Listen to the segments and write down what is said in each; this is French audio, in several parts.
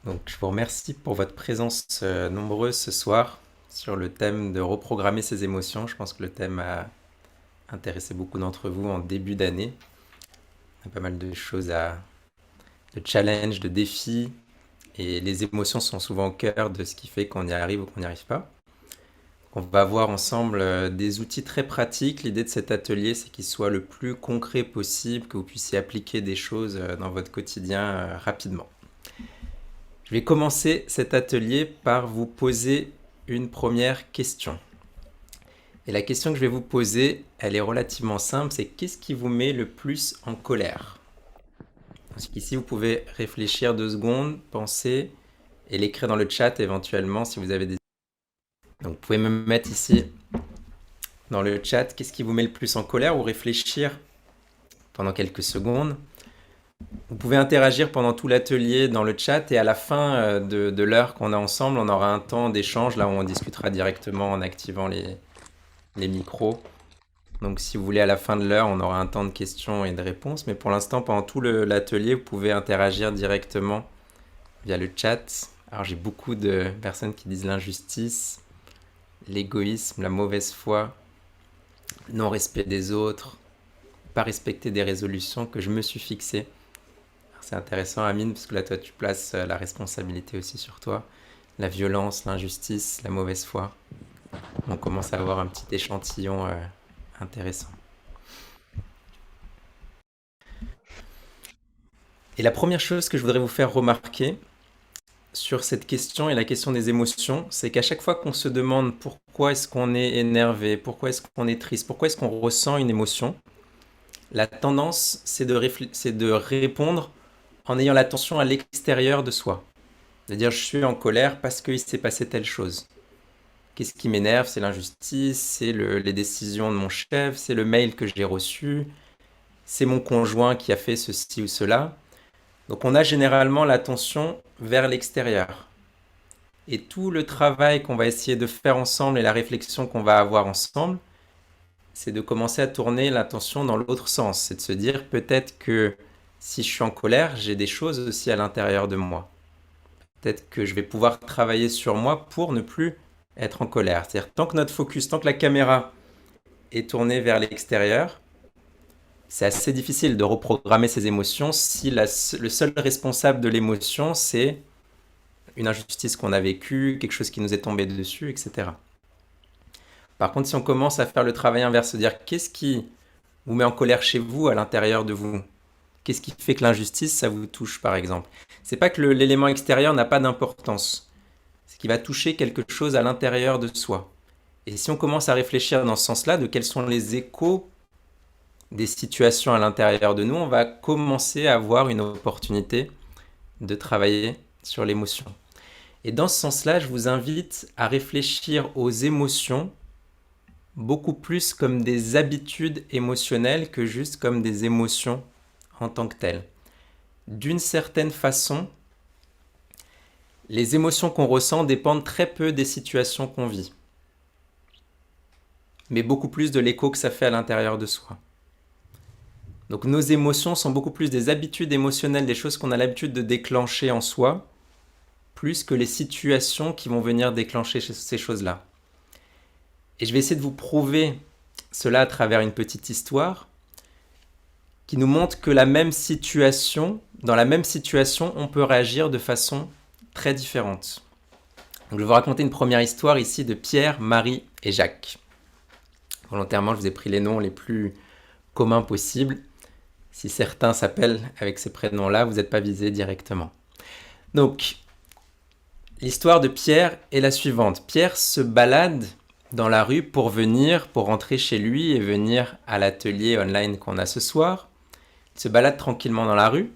Donc, je vous remercie pour votre présence nombreuse ce soir sur le thème de reprogrammer ses émotions. Je pense que le thème a intéressé beaucoup d'entre vous en début d'année. Il y a pas mal de choses de challenges, de défis, et les émotions sont souvent au cœur de ce qui fait qu'on y arrive ou qu'on n'y arrive pas. On va voir ensemble des outils très pratiques. L'idée de cet atelier, c'est qu'il soit le plus concret possible, que vous puissiez appliquer des choses dans votre quotidien rapidement. Je vais commencer cet atelier par vous poser une première question. Et la question que je vais vous poser, elle est relativement simple, c'est qu'est-ce qui vous met le plus en colère? Ici, vous pouvez réfléchir 2 secondes, penser et l'écrire dans le chat éventuellement si vous avez des... Donc vous pouvez me mettre ici dans le chat qu'est-ce qui vous met le plus en colère ou réfléchir pendant quelques secondes. Vous pouvez interagir pendant tout l'atelier dans le chat et à la fin de l'heure qu'on a ensemble, on aura un temps d'échange là où on discutera directement en activant les micros. Donc si vous voulez à la fin de l'heure, on aura un temps de questions et de réponses. Mais pour l'instant, pendant tout l'atelier, vous pouvez interagir directement via le chat. Alors j'ai beaucoup de personnes qui disent l'injustice, l'égoïsme, la mauvaise foi, le non-respect des autres, pas respecter des résolutions que je me suis fixées. C'est intéressant, Amine, parce que là, toi, tu places la responsabilité aussi sur toi. La violence, l'injustice, la mauvaise foi. On commence à avoir un petit échantillon intéressant. Et la première chose que je voudrais vous faire remarquer sur cette question et la question des émotions, c'est qu'à chaque fois qu'on se demande pourquoi est-ce qu'on est énervé, pourquoi est-ce qu'on est triste, pourquoi est-ce qu'on ressent une émotion, la tendance, c'est de répondre en ayant l'attention à l'extérieur de soi. C'est-à-dire, je suis en colère parce qu'il s'est passé telle chose. Qu'est-ce qui m'énerve? C'est l'injustice, c'est les décisions de mon chef, c'est le mail que j'ai reçu, c'est mon conjoint qui a fait ceci ou cela. Donc on a généralement l'attention vers l'extérieur. Et tout le travail qu'on va essayer de faire ensemble et la réflexion qu'on va avoir ensemble, c'est de commencer à tourner l'attention dans l'autre sens. C'est de se dire peut-être que si je suis en colère, j'ai des choses aussi à l'intérieur de moi. Peut-être que je vais pouvoir travailler sur moi pour ne plus être en colère. C'est-à-dire tant que notre focus, tant que la caméra est tournée vers l'extérieur, c'est assez difficile de reprogrammer ses émotions si le seul responsable de l'émotion, c'est une injustice qu'on a vécue, quelque chose qui nous est tombé dessus, etc. Par contre, si on commence à faire le travail inverse, se dire qu'est-ce qui vous met en colère chez vous, à l'intérieur de vous? Qu'est-ce qui fait que l'injustice, ça vous touche, par exemple? C'est pas que l'élément extérieur n'a pas d'importance, c'est qu'il va toucher quelque chose à l'intérieur de soi. Et si on commence à réfléchir dans ce sens-là, de quels sont les échos des situations à l'intérieur de nous, on va commencer à avoir une opportunité de travailler sur l'émotion. Et dans ce sens-là, je vous invite à réfléchir aux émotions beaucoup plus comme des habitudes émotionnelles que juste comme des émotions en tant que telles. D'une certaine façon, les émotions qu'on ressent dépendent très peu des situations qu'on vit, mais beaucoup plus de l'écho que ça fait à l'intérieur de soi. Donc nos émotions sont beaucoup plus des habitudes émotionnelles, des choses qu'on a l'habitude de déclencher en soi, plus que les situations qui vont venir déclencher ces choses-là. Et je vais essayer de vous prouver cela à travers une petite histoire qui nous montre que dans la même situation, on peut réagir de façon très différente. Donc, je vais vous raconter une première histoire ici de Pierre, Marie et Jacques. Volontairement, je vous ai pris les noms les plus communs possibles. Si certains s'appellent avec ces prénoms-là, vous n'êtes pas visés directement. Donc, l'histoire de Pierre est la suivante. Pierre se balade dans la rue pour rentrer chez lui et venir à l'atelier online qu'on a ce soir. Il se balade tranquillement dans la rue.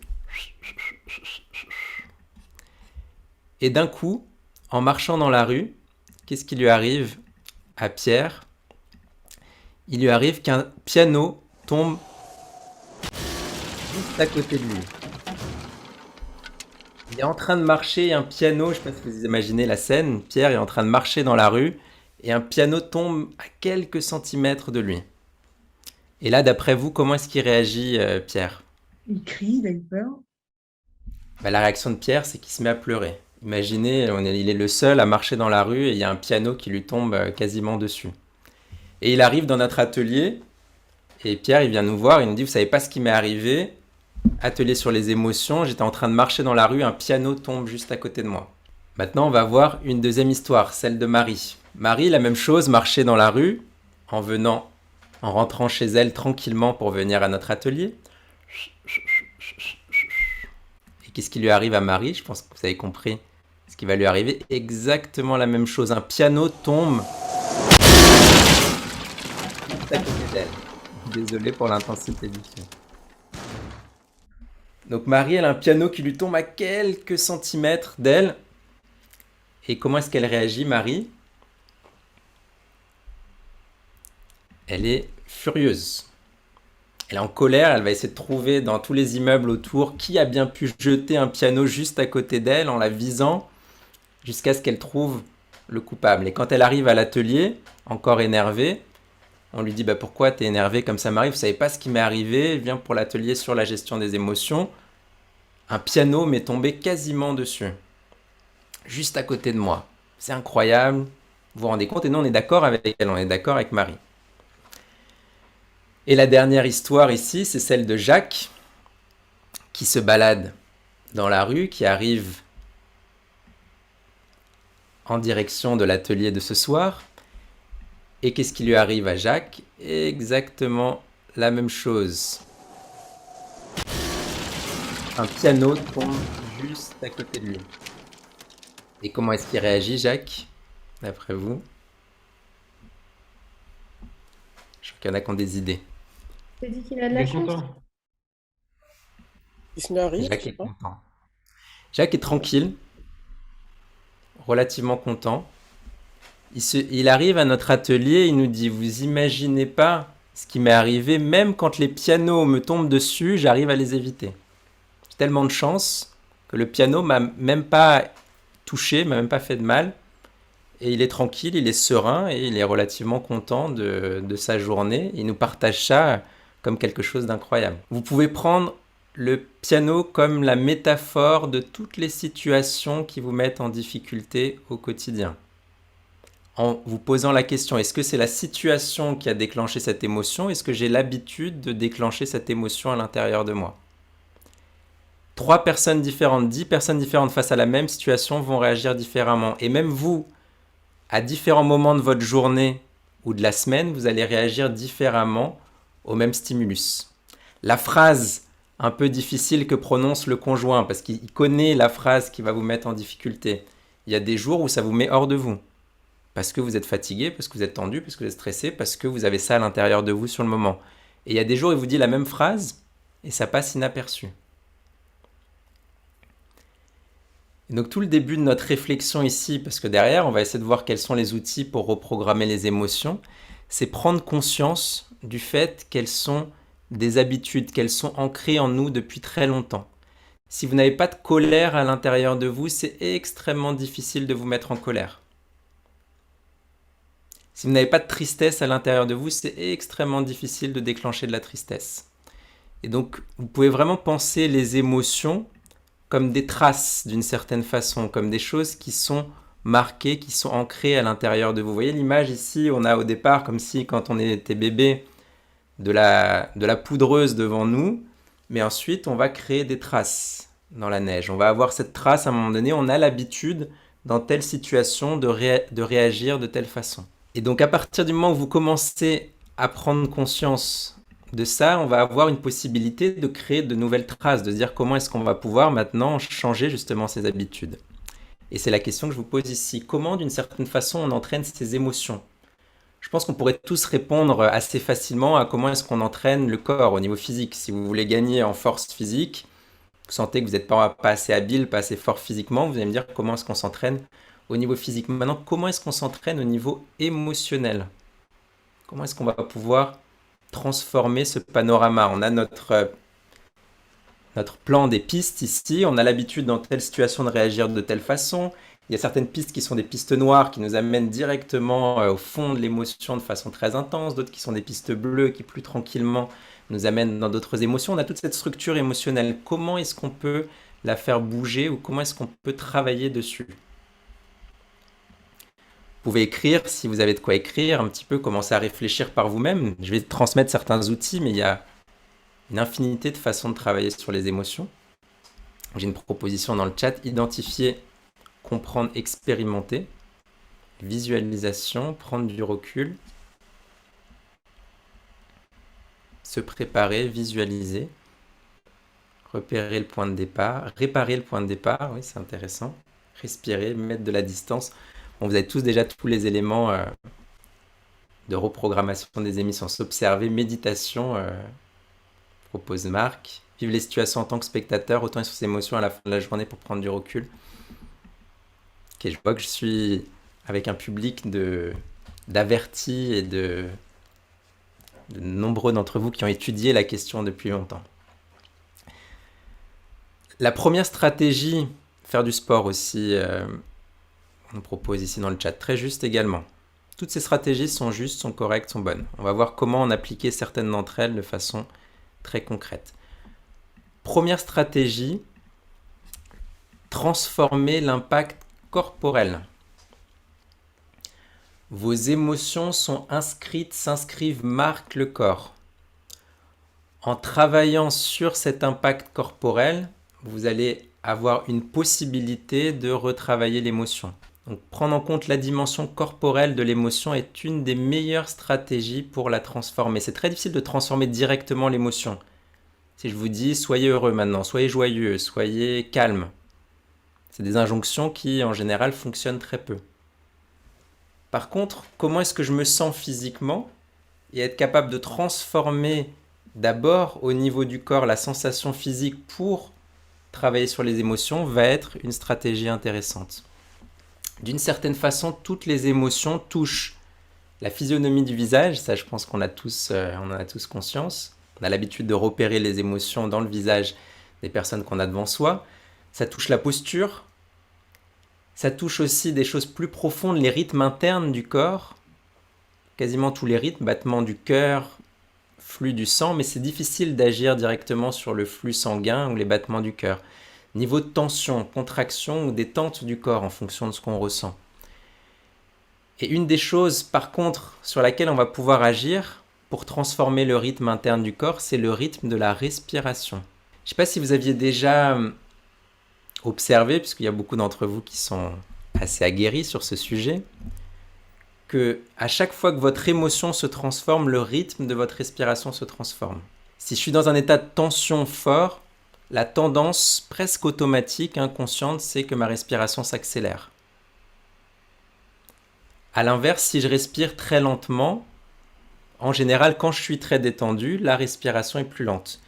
Et d'un coup, en marchant dans la rue, qu'est-ce qui lui arrive à Pierre? Il lui arrive qu'un piano tombe juste à côté de lui. Il est en train de marcher et un piano, je ne sais pas si vous imaginez la scène, Pierre est en train de marcher dans la rue et un piano tombe à quelques centimètres de lui. Et là, d'après vous, comment est-ce qu'il réagit, Pierre? Il crie, il a eu peur. Bah, la réaction de Pierre, c'est qu'il se met à pleurer. Imaginez, il est le seul à marcher dans la rue et il y a un piano qui lui tombe quasiment dessus. Et il arrive dans notre atelier et Pierre, il vient nous voir, il nous dit, vous savez pas ce qui m'est arrivé? Atelier sur les émotions, j'étais en train de marcher dans la rue, un piano tombe juste à côté de moi. Maintenant, on va voir une deuxième histoire, celle de Marie. Marie, la même chose, marchait dans la rue en rentrant chez elle tranquillement pour venir à notre atelier. Et qu'est-ce qui lui arrive à Marie? Je pense que vous avez compris ce qui va lui arriver. Exactement la même chose. Un piano tombe à côté d'elle. Désolé pour l'intensité du son. Donc Marie, elle a un piano qui lui tombe à quelques centimètres d'elle. Et comment est-ce qu'elle réagit, Marie? Elle est furieuse. Elle est en colère, elle va essayer de trouver dans tous les immeubles autour qui a bien pu jeter un piano juste à côté d'elle en la visant jusqu'à ce qu'elle trouve le coupable. Et quand elle arrive à l'atelier, encore énervée, on lui dit bah, pourquoi t'es énervée comme ça Marie? Vous savez pas ce qui m'est arrivé, je viens pour l'atelier sur la gestion des émotions. Un piano m'est tombé quasiment dessus, juste à côté de moi. C'est incroyable, vous vous rendez compte? Et nous on est d'accord avec elle, on est d'accord avec Marie. Et la dernière histoire ici, c'est celle de Jacques, qui se balade dans la rue, qui arrive en direction de l'atelier de ce soir. Et qu'est-ce qui lui arrive à Jacques? Exactement la même chose. Un piano tombe juste à côté de lui. Et comment est-ce qu'il réagit, Jacques, d'après vous? Je crois qu'il y en a qui ont des idées. Tu dit qu'il a de Il la est chance. content. Il se met à rire, je Jacques sais est pas. content. Jacques est tranquille, relativement content. Il arrive à notre atelier, il nous dit, vous imaginez pas ce qui m'est arrivé, même quand les pianos me tombent dessus, j'arrive à les éviter. J'ai tellement de chance que le piano m'a même pas touché, m'a même pas fait de mal. Et il est tranquille, il est serein et il est relativement content de sa journée. Il nous partage ça comme quelque chose d'incroyable. Vous pouvez prendre le piano comme la métaphore de toutes les situations qui vous mettent en difficulté au quotidien. En vous posant la question, est-ce que c'est la situation qui a déclenché cette émotion? Est-ce que j'ai l'habitude de déclencher cette émotion à l'intérieur de moi? 3 personnes différentes, 10 personnes différentes face à la même situation vont réagir différemment. Et même vous, à différents moments de votre journée ou de la semaine, vous allez réagir différemment au même stimulus. La phrase un peu difficile que prononce le conjoint, parce qu'il connaît la phrase qui va vous mettre en difficulté. Il y a des jours où ça vous met hors de vous. Parce que vous êtes fatigué, parce que vous êtes tendu, parce que vous êtes stressé, parce que vous avez ça à l'intérieur de vous sur le moment. Et il y a des jours où il vous dit la même phrase et ça passe inaperçu. Et donc tout le début de notre réflexion ici, parce que derrière, on va essayer de voir quels sont les outils pour reprogrammer les émotions, c'est prendre conscience du fait qu'elles sont des habitudes, qu'elles sont ancrées en nous depuis très longtemps. Si vous n'avez pas de colère à l'intérieur de vous, c'est extrêmement difficile de vous mettre en colère. Si vous n'avez pas de tristesse à l'intérieur de vous, c'est extrêmement difficile de déclencher de la tristesse. Et donc, vous pouvez vraiment penser les émotions comme des traces d'une certaine façon, comme des choses qui sont marquées, qui sont ancrées à l'intérieur de vous. Vous voyez l'image ici, on a au départ, comme si quand on était bébé, de la poudreuse devant nous, mais ensuite on va créer des traces dans la neige. On va avoir cette trace à un moment donné, on a l'habitude dans telle situation de réagir de telle façon. Et donc à partir du moment où vous commencez à prendre conscience de ça, on va avoir une possibilité de créer de nouvelles traces, de se dire comment est-ce qu'on va pouvoir maintenant changer justement ces habitudes. Et c'est la question que je vous pose ici. Comment d'une certaine façon on entraîne ces émotions? Je pense qu'on pourrait tous répondre assez facilement à comment est-ce qu'on entraîne le corps au niveau physique. Si vous voulez gagner en force physique, vous sentez que vous n'êtes pas assez habile, pas assez fort physiquement, vous allez me dire comment est-ce qu'on s'entraîne au niveau physique. Maintenant, comment est-ce qu'on s'entraîne au niveau émotionnel? Comment est-ce qu'on va pouvoir transformer ce panorama? On a notre plan des pistes ici, on a l'habitude dans telle situation de réagir de telle façon. Il y a certaines pistes qui sont des pistes noires qui nous amènent directement au fond de l'émotion de façon très intense, d'autres qui sont des pistes bleues qui plus tranquillement nous amènent dans d'autres émotions. On a toute cette structure émotionnelle. Comment est-ce qu'on peut la faire bouger ou comment est-ce qu'on peut travailler dessus? Vous pouvez écrire si vous avez de quoi écrire, un petit peu commencer à réfléchir par vous-même. Je vais transmettre certains outils, mais il y a une infinité de façons de travailler sur les émotions. J'ai une proposition dans le chat, identifier, comprendre, expérimenter, visualisation, prendre du recul, se préparer, visualiser, repérer le point de départ, réparer le point de départ, oui c'est intéressant, respirer, mettre de la distance. Bon, vous avez tous déjà tous les éléments de reprogrammation des émissions, s'observer, méditation, propose Marc, vivre les situations en tant que spectateur, autant sur ses émotions à la fin de la journée pour prendre du recul. Ok, je vois que je suis avec un public d'avertis et de nombreux d'entre vous qui ont étudié la question depuis longtemps. La première stratégie, faire du sport aussi, on propose ici dans le chat, très juste également. Toutes ces stratégies sont justes, sont correctes, sont bonnes. On va voir comment en appliquer certaines d'entre elles de façon très concrète. Première stratégie, transformer l'impact corporel. Vos émotions sont inscrites, s'inscrivent, marquent le corps. En travaillant sur cet impact corporel, vous allez avoir une possibilité de retravailler l'émotion. Donc, prendre en compte la dimension corporelle de l'émotion est une des meilleures stratégies pour la transformer. C'est très difficile de transformer directement l'émotion. Si je vous dis soyez heureux maintenant, soyez joyeux, soyez calme, c'est des injonctions qui en général fonctionnent très peu. Par contre, comment est-ce que je me sens physiquement et être capable de transformer d'abord au niveau du corps la sensation physique pour travailler sur les émotions va être une stratégie intéressante. D'une certaine façon, toutes les émotions touchent la physionomie du visage, ça je pense qu'on en a tous conscience. On a l'habitude de repérer les émotions dans le visage des personnes qu'on a devant soi. Ça touche la posture, ça touche aussi des choses plus profondes, les rythmes internes du corps, quasiment tous les rythmes, battements du cœur, flux du sang, mais c'est difficile d'agir directement sur le flux sanguin ou les battements du cœur. Niveau de tension, contraction ou détente du corps en fonction de ce qu'on ressent. Et une des choses par contre sur laquelle on va pouvoir agir pour transformer le rythme interne du corps, c'est le rythme de la respiration. Je ne sais pas si vous aviez déjà observé, puisqu'il y a beaucoup d'entre vous qui sont assez aguerris sur ce sujet, que à chaque fois que votre émotion se transforme, le rythme de votre respiration se transforme. Si je suis dans un état de tension fort, la tendance presque automatique, inconsciente, c'est que ma respiration s'accélère. A l'inverse, si je respire très lentement, en général, quand je suis très détendu, la respiration est plus lente.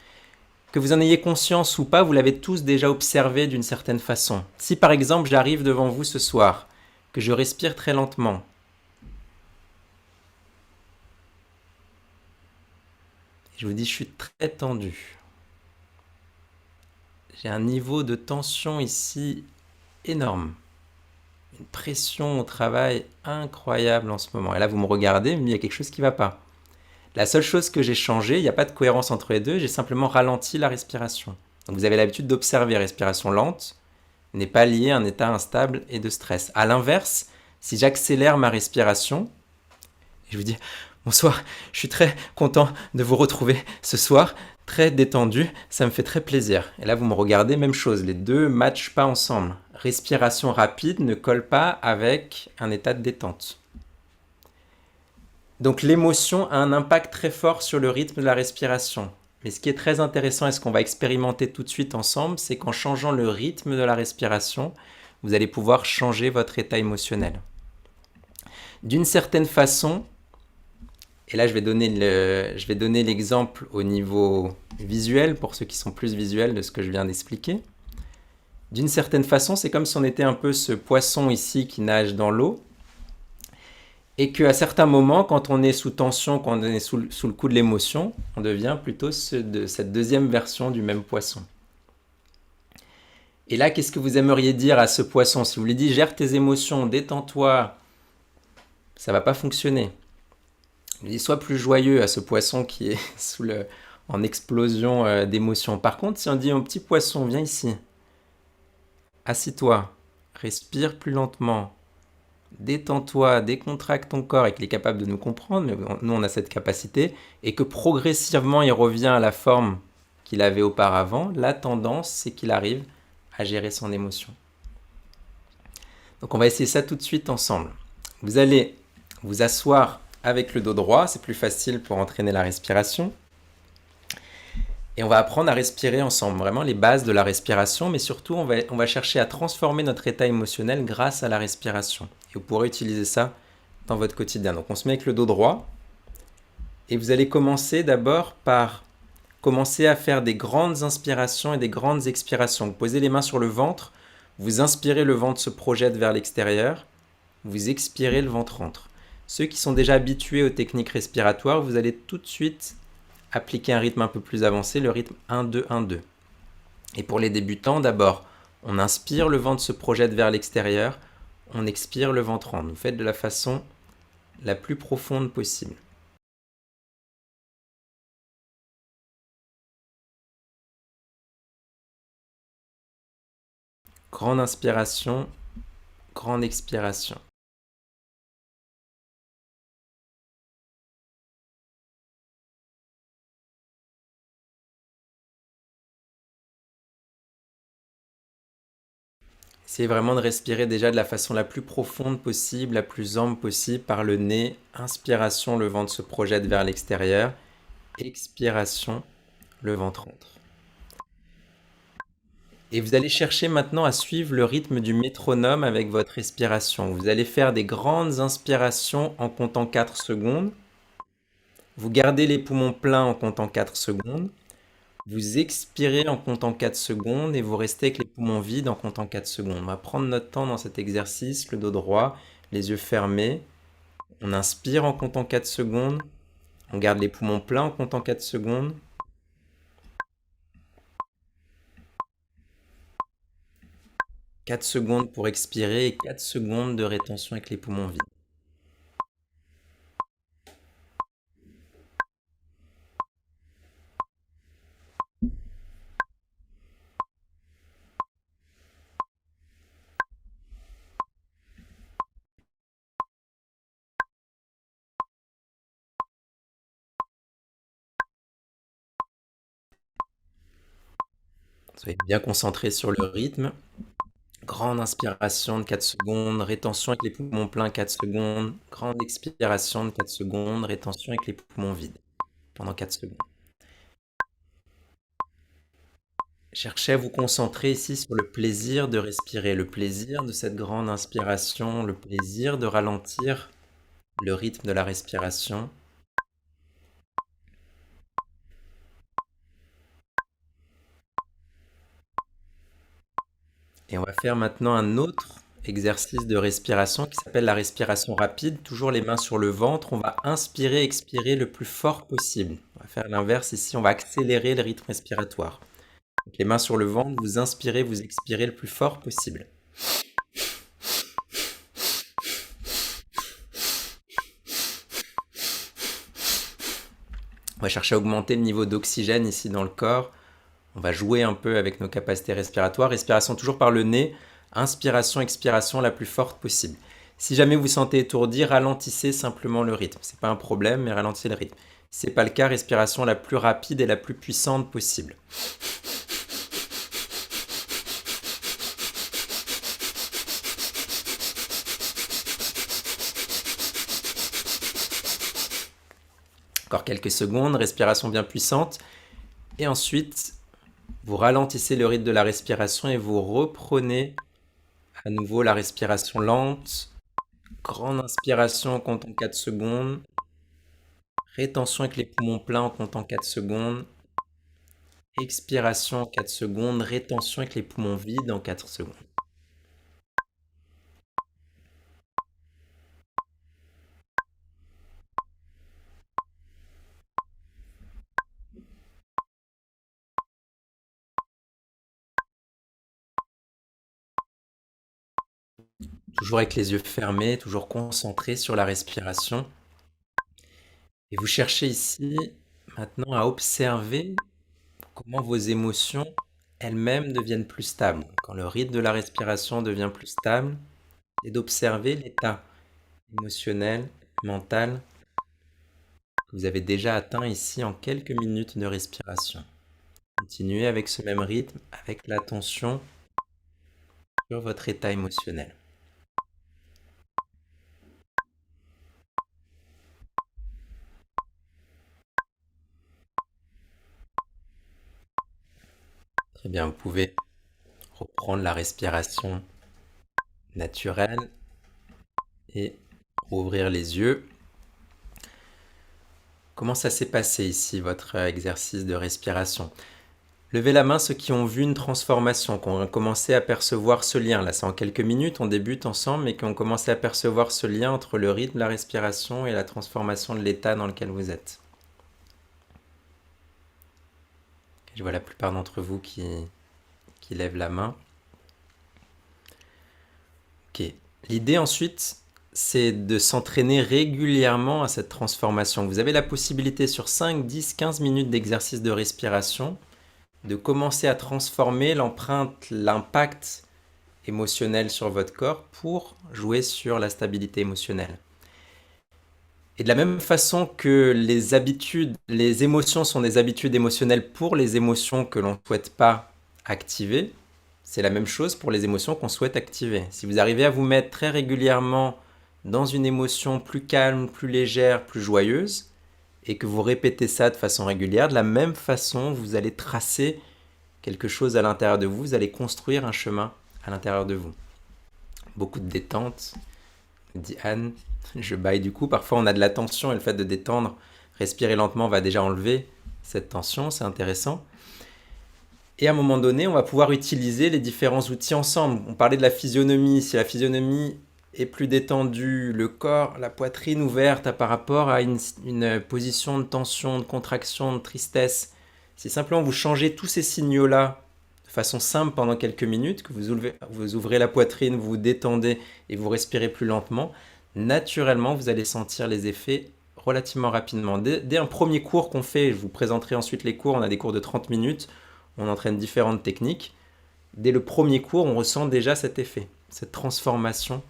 Que vous en ayez conscience ou pas, vous l'avez tous déjà observé d'une certaine façon. Si par exemple, j'arrive devant vous ce soir, que je respire très lentement, je vous dis, je suis très tendu. J'ai un niveau de tension ici énorme. Une pression au travail incroyable en ce moment. Et là, vous me regardez, mais il y a quelque chose qui ne va pas. La seule chose que j'ai changé, il n'y a pas de cohérence entre les deux, j'ai simplement ralenti la respiration. Donc vous avez l'habitude d'observer respiration lente, n'est pas liée à un état instable et de stress. A l'inverse, si j'accélère ma respiration, je vous dis bonsoir, je suis très content de vous retrouver ce soir, très détendu, ça me fait très plaisir. Et là vous me regardez, même chose, les deux ne matchent pas ensemble. Respiration rapide ne colle pas avec un état de détente. Donc l'émotion a un impact très fort sur le rythme de la respiration. Mais ce qui est très intéressant et ce qu'on va expérimenter tout de suite ensemble, c'est qu'en changeant le rythme de la respiration, vous allez pouvoir changer votre état émotionnel. D'une certaine façon, et là je vais donner l'exemple au niveau visuel, pour ceux qui sont plus visuels de ce que je viens d'expliquer. D'une certaine façon, c'est comme si on était un peu ce poisson ici qui nage dans l'eau, et qu'à certains moments, quand on est sous tension, quand on est sous le coup de l'émotion, on devient plutôt cette deuxième version du même poisson. Et là, qu'est-ce que vous aimeriez dire à ce poisson? Si vous lui dites « gère tes émotions, détends-toi », ça ne va pas fonctionner. Il dit « sois plus joyeux » à ce poisson qui est en explosion d'émotions. Par contre, si on dit « mon petit poisson, viens ici », Assis-toi, respire plus lentement, détends-toi, décontracte ton corps et qu'il est capable de nous comprendre, mais nous on a cette capacité, et que progressivement il revient à la forme qu'il avait auparavant, la tendance c'est qu'il arrive à gérer son émotion. Donc on va essayer ça tout de suite ensemble. Vous allez vous asseoir avec le dos droit, c'est plus facile pour entraîner la respiration. Et on va apprendre à respirer ensemble, vraiment les bases de la respiration, mais surtout on va chercher à transformer notre état émotionnel grâce à la respiration. Et vous pourrez utiliser ça dans votre quotidien. Donc on se met avec le dos droit, et vous allez commencer d'abord par commencer à faire des grandes inspirations et des grandes expirations. Vous posez les mains sur le ventre, vous inspirez, le ventre se projette vers l'extérieur, vous expirez, le ventre rentre. Ceux qui sont déjà habitués aux techniques respiratoires, vous allez tout de suite appliquer un rythme un peu plus avancé, le rythme 1-2-1-2. Et pour les débutants, d'abord, on inspire, le ventre se projette vers l'extérieur, on expire, le ventre rentre. Vous faites de la façon la plus profonde possible. Grande inspiration, grande expiration. Essayez vraiment de respirer déjà de la façon la plus profonde possible, la plus ample possible par le nez. Inspiration, le ventre se projette vers l'extérieur. Expiration, le ventre rentre. Et vous allez chercher maintenant à suivre le rythme du métronome avec votre respiration. Vous allez faire des grandes inspirations en comptant 4 secondes. Vous gardez les poumons pleins en comptant 4 secondes. Vous expirez en comptant 4 secondes et vous restez avec les poumons vides en comptant 4 secondes. On va prendre notre temps dans cet exercice, le dos droit, les yeux fermés. On inspire en comptant 4 secondes. On garde les poumons pleins en comptant 4 secondes. 4 secondes pour expirer et 4 secondes de rétention avec les poumons vides. Soyez bien concentré sur le rythme. Grande inspiration de 4 secondes, rétention avec les poumons pleins 4 secondes, grande expiration de 4 secondes, rétention avec les poumons vides pendant 4 secondes. Cherchez à vous concentrer ici sur le plaisir de respirer, le plaisir de cette grande inspiration, le plaisir de ralentir le rythme de la respiration. Et on va faire maintenant un autre exercice de respiration qui s'appelle la respiration rapide. Toujours les mains sur le ventre. On va inspirer, expirer le plus fort possible. On va faire l'inverse ici. On va accélérer le rythme respiratoire. Donc les mains sur le ventre, vous inspirez, vous expirez le plus fort possible. On va chercher à augmenter le niveau d'oxygène ici dans le corps. On va jouer un peu avec nos capacités respiratoires. Respiration toujours par le nez. Inspiration, expiration la plus forte possible. Si jamais vous vous sentez étourdi, ralentissez simplement le rythme. C'est pas un problème, mais ralentissez le rythme. Si c'est pas le cas, respiration la plus rapide et la plus puissante possible. Encore quelques secondes, respiration bien puissante. Et ensuite, vous ralentissez le rythme de la respiration et vous reprenez à nouveau la respiration lente. Grande inspiration en comptant 4 secondes. Rétention avec les poumons pleins en comptant 4 secondes. Expiration en 4 secondes. Rétention avec les poumons vides en 4 secondes. Toujours avec les yeux fermés, toujours concentré sur la respiration. Et vous cherchez ici maintenant à observer comment vos émotions, elles-mêmes deviennent plus stables. Quand le rythme de la respiration devient plus stable, et d'observer l'état émotionnel, mental que vous avez déjà atteint ici en quelques minutes de respiration. Continuez avec ce même rythme, avec l'attention sur votre état émotionnel. Très bien, vous pouvez reprendre la respiration naturelle et rouvrir les yeux. Comment ça s'est passé ici, votre exercice de respiration? Levez la main ceux qui ont vu une transformation, qui ont commencé à percevoir ce lien. Là, c'est en quelques minutes, on débute ensemble, mais qui ont commencé à percevoir ce lien entre le rythme, la respiration et la transformation de l'état dans lequel vous êtes. Je vois la plupart d'entre vous qui lèvent la main. Ok. L'idée ensuite, c'est de s'entraîner régulièrement à cette transformation. Vous avez la possibilité sur 5, 10, 15 minutes d'exercice de respiration de commencer à transformer l'empreinte, l'impact émotionnel sur votre corps pour jouer sur la stabilité émotionnelle. Et de la même façon que les habitudes, les émotions sont des habitudes émotionnelles pour les émotions que l'on ne souhaite pas activer, c'est la même chose pour les émotions qu'on souhaite activer. Si vous arrivez à vous mettre très régulièrement dans une émotion plus calme, plus légère, plus joyeuse, et que vous répétez ça de façon régulière, de la même façon, vous allez tracer quelque chose à l'intérieur de vous, vous allez construire un chemin à l'intérieur de vous. Beaucoup de détente, dit Anne. Je baille du coup. Parfois, on a de la tension et le fait de détendre, respirer lentement va déjà enlever cette tension, c'est intéressant. Et à un moment donné, on va pouvoir utiliser les différents outils ensemble. On parlait de la physionomie. Si la physionomie est plus détendue, le corps, la poitrine ouverte par rapport à une position de tension, de contraction, de tristesse, si simplement vous changez tous ces signaux-là de façon simple pendant quelques minutes, que vous ouvrez la poitrine, vous vous détendez et vous respirez plus lentement, naturellement, vous allez sentir les effets relativement rapidement. Dès un premier cours qu'on fait, je vous présenterai ensuite les cours, on a des cours de 30 minutes, on entraîne différentes techniques. Dès le premier cours, on ressent déjà cet effet, cette transformation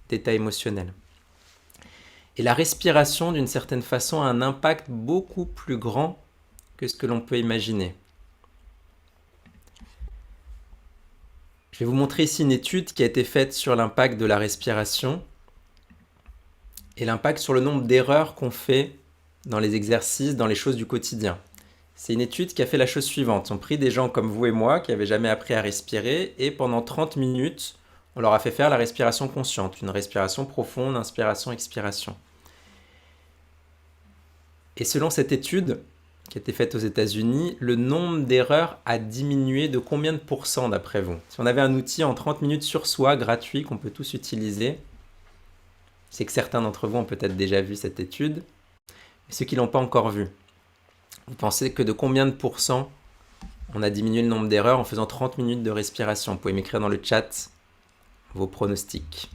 d'état émotionnel. Et la respiration, d'une certaine façon, a un impact beaucoup plus grand que ce que l'on peut imaginer. Je vais vous montrer ici une étude qui a été faite sur l'impact de la respiration et l'impact sur le nombre d'erreurs qu'on fait dans les exercices, dans les choses du quotidien. C'est une étude qui a fait la chose suivante. On a pris des gens comme vous et moi qui n'avaient jamais appris à respirer et pendant 30 minutes, on leur a fait faire la respiration consciente, une respiration profonde, inspiration, expiration. Et selon cette étude qui a été faite aux États-Unis, le nombre d'erreurs a diminué de combien de pourcents d'après vous? Si on avait un outil en 30 minutes sur soi, gratuit, qu'on peut tous utiliser, c'est que certains d'entre vous ont peut-être déjà vu cette étude, mais ceux qui ne l'ont pas encore vue, vous pensez que de combien de pourcents on a diminué le nombre d'erreurs en faisant 30 minutes de respiration? Vous pouvez m'écrire dans le chat vos pronostics.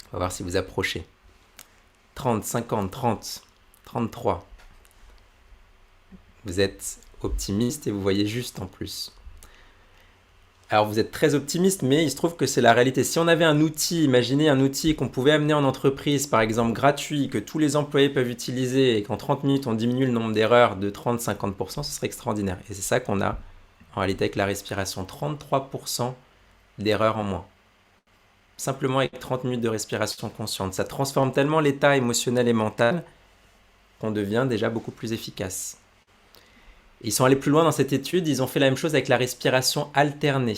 On va voir si vous approchez. 30, 50, 30, 33. Vous êtes optimiste et vous voyez juste en plus. Alors vous êtes très optimiste, mais il se trouve que c'est la réalité. Si on avait un outil, imaginez un outil qu'on pouvait amener en entreprise, par exemple gratuit, que tous les employés peuvent utiliser et qu'en 30 minutes on diminue le nombre d'erreurs de 30-50%, ce serait extraordinaire. Et c'est ça qu'on a en réalité avec la respiration, 33% d'erreurs en moins. Simplement avec 30 minutes de respiration consciente. Ça transforme tellement l'état émotionnel et mental qu'on devient déjà beaucoup plus efficace. Ils sont allés plus loin dans cette étude, ils ont fait la même chose avec la respiration alternée.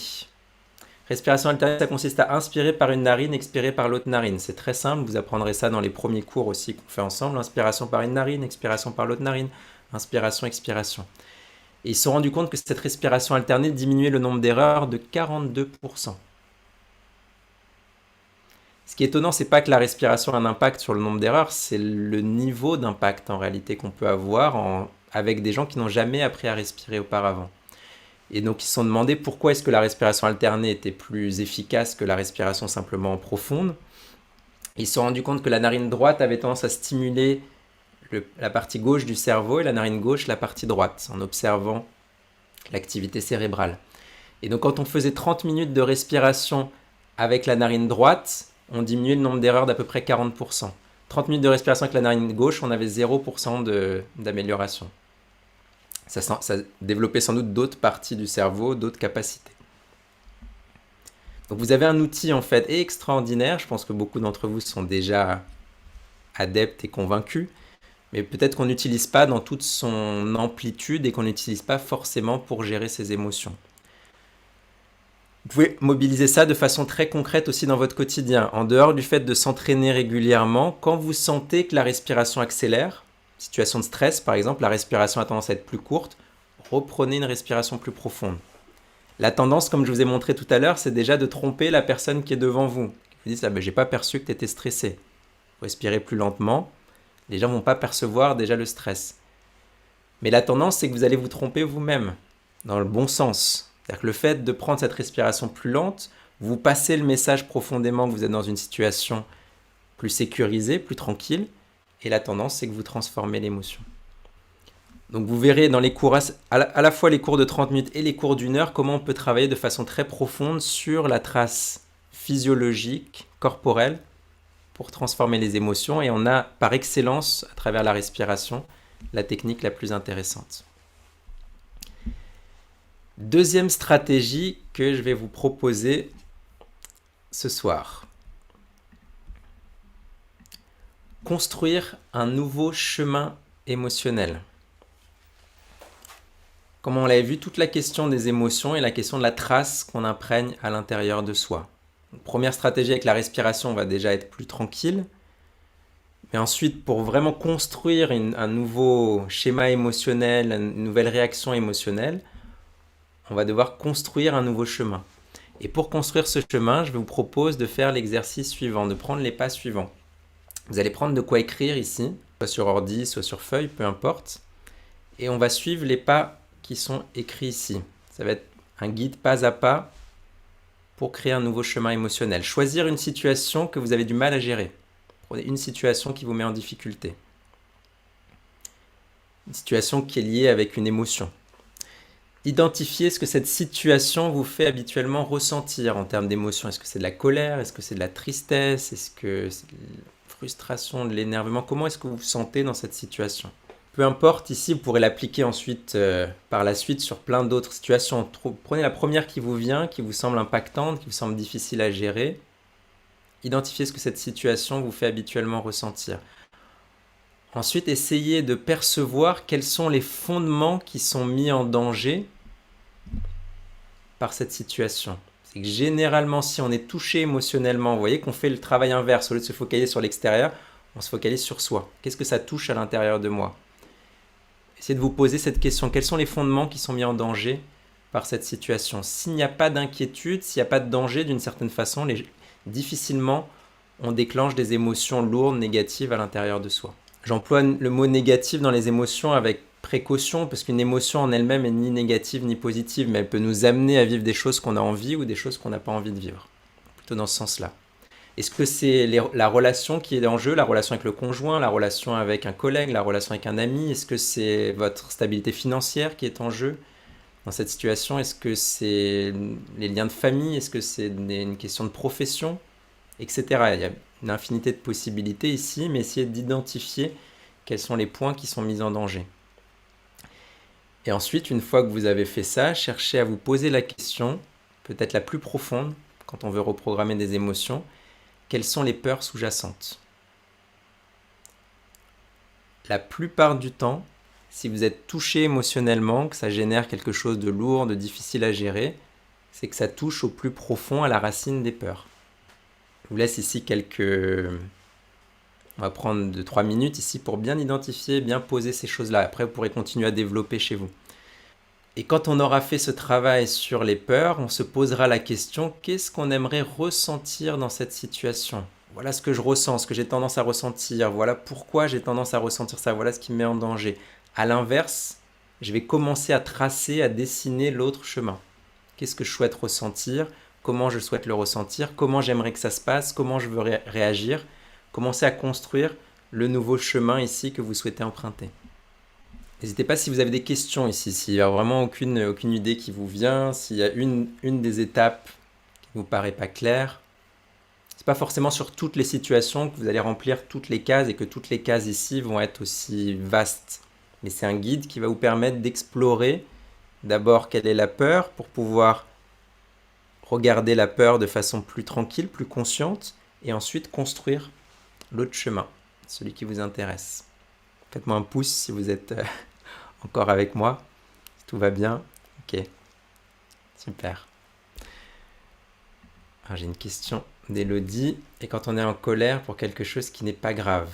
Respiration alternée, ça consiste à inspirer par une narine, expirer par l'autre narine. C'est très simple, vous apprendrez ça dans les premiers cours aussi qu'on fait ensemble. Inspiration par une narine, expiration par l'autre narine, inspiration, expiration. Et ils se sont rendus compte que cette respiration alternée diminuait le nombre d'erreurs de 42%. Ce qui est étonnant, c'est pas que la respiration a un impact sur le nombre d'erreurs, c'est le niveau d'impact en réalité qu'on peut avoir avec des gens qui n'ont jamais appris à respirer auparavant. Et donc ils se sont demandé pourquoi est-ce que la respiration alternée était plus efficace que la respiration simplement profonde. Ils se sont rendus compte que la narine droite avait tendance à stimuler la partie gauche du cerveau et la narine gauche la partie droite, en observant l'activité cérébrale. Et donc quand on faisait 30 minutes de respiration avec la narine droite, on diminuait le nombre d'erreurs d'à peu près 40%. 30 minutes de respiration avec la narine gauche, on avait 0% d'amélioration. Ça développait sans doute d'autres parties du cerveau, d'autres capacités. Donc vous avez un outil en fait extraordinaire, je pense que beaucoup d'entre vous sont déjà adeptes et convaincus, mais peut-être qu'on n'utilise pas dans toute son amplitude et qu'on n'utilise pas forcément pour gérer ses émotions. Vous pouvez mobiliser ça de façon très concrète aussi dans votre quotidien. En dehors du fait de s'entraîner régulièrement, quand vous sentez que la respiration accélère, situation de stress par exemple, la respiration a tendance à être plus courte, reprenez une respiration plus profonde. La tendance, comme je vous ai montré tout à l'heure, c'est déjà de tromper la personne qui est devant vous. Vous dites, j'ai pas perçu que tu étais stressé. Respirez plus lentement. Les gens vont pas percevoir déjà le stress. Mais la tendance, c'est que vous allez vous tromper vous-même, dans le bon sens. C'est-à-dire que le fait de prendre cette respiration plus lente, vous passez le message profondément que vous êtes dans une situation plus sécurisée, plus tranquille, et la tendance, c'est que vous transformez l'émotion. Donc vous verrez dans les cours, à la fois les cours de 30 minutes et les cours d'1 heure, comment on peut travailler de façon très profonde sur la trace physiologique, corporelle, pour transformer les émotions. Et on a par excellence, à travers la respiration, la technique la plus intéressante. Deuxième stratégie que je vais vous proposer ce soir. Construire un nouveau chemin émotionnel. Comme on l'avait vu, toute la question des émotions et la question de la trace qu'on imprègne à l'intérieur de soi. Donc, première stratégie avec la respiration, on va déjà être plus tranquille. Mais ensuite, pour vraiment construire un nouveau schéma émotionnel, une nouvelle réaction émotionnelle, on va devoir construire un nouveau chemin. Et pour construire ce chemin, je vous propose de faire l'exercice suivant, de prendre les pas suivants. Vous allez prendre de quoi écrire ici, soit sur ordi, soit sur feuille, peu importe. Et on va suivre les pas qui sont écrits ici. Ça va être un guide pas à pas pour créer un nouveau chemin émotionnel. Choisir une situation que vous avez du mal à gérer. Prenez une situation qui vous met en difficulté. Une situation qui est liée avec une émotion. Identifiez ce que cette situation vous fait habituellement ressentir en termes d'émotion. Est-ce que c'est de la colère? Est-ce que c'est de la tristesse? Est-ce que c'est de la frustration, de l'énervement? Comment est-ce que vous vous sentez dans cette situation? Peu importe, ici, vous pourrez l'appliquer ensuite, par la suite, sur plein d'autres situations. Prenez la première qui vous vient, qui vous semble impactante, qui vous semble difficile à gérer. Identifiez ce que cette situation vous fait habituellement ressentir. Ensuite, essayez de percevoir quels sont les fondements qui sont mis en danger par cette situation. C'est que généralement, si on est touché émotionnellement, vous voyez qu'on fait le travail inverse. Au lieu de se focaliser sur l'extérieur, on se focalise sur soi. Qu'est-ce que ça touche à l'intérieur de moi? Essayez de vous poser cette question. Quels sont les fondements qui sont mis en danger par cette situation? S'il n'y a pas d'inquiétude, s'il n'y a pas de danger d'une certaine façon, difficilement on déclenche des émotions lourdes, négatives à l'intérieur de soi. J'emploie le mot négatif dans les émotions avec précaution, parce qu'une émotion en elle-même est ni négative ni positive, mais elle peut nous amener à vivre des choses qu'on a envie ou des choses qu'on n'a pas envie de vivre. Plutôt dans ce sens-là. Est-ce que c'est la relation qui est en jeu, la relation avec le conjoint, la relation avec un collègue, la relation avec un ami? Est-ce que c'est votre stabilité financière qui est en jeu dans cette situation? Est-ce que c'est les liens de famille? Est-ce que c'est une question de profession? Etc. Il y a une infinité de possibilités ici, mais essayez d'identifier quels sont les points qui sont mis en danger. Et ensuite, une fois que vous avez fait ça, cherchez à vous poser la question, peut-être la plus profonde, quand on veut reprogrammer des émotions, quelles sont les peurs sous-jacentes? La plupart du temps, si vous êtes touché émotionnellement, que ça génère quelque chose de lourd, de difficile à gérer, c'est que ça touche au plus profond, à la racine des peurs. Je vous laisse ici on va prendre 2-3 minutes ici pour bien identifier, bien poser ces choses-là. Après, vous pourrez continuer à développer chez vous. Et quand on aura fait ce travail sur les peurs, on se posera la question, qu'est-ce qu'on aimerait ressentir dans cette situation? Voilà ce que je ressens, ce que j'ai tendance à ressentir. Voilà pourquoi j'ai tendance à ressentir ça. Voilà ce qui me met en danger. À l'inverse, je vais commencer à tracer, à dessiner l'autre chemin. Qu'est-ce que je souhaite ressentir? Comment je souhaite le ressentir? Comment j'aimerais que ça se passe? Comment je veux réagir? Commencez à construire le nouveau chemin ici que vous souhaitez emprunter. N'hésitez pas si vous avez des questions ici, s'il n'y a vraiment aucune idée qui vous vient, s'il y a une des étapes qui ne vous paraît pas claire. C'est pas forcément sur toutes les situations que vous allez remplir toutes les cases et que toutes les cases ici vont être aussi vastes. Mais c'est un guide qui va vous permettre d'explorer d'abord quelle est la peur pour pouvoir regarder la peur de façon plus tranquille, plus consciente, et ensuite construire l'autre chemin, celui qui vous intéresse. Faites-moi un pouce si vous êtes encore avec moi, si tout va bien. Ok, super. Alors, j'ai une question d'Elodie. Et quand on est en colère pour quelque chose qui n'est pas grave?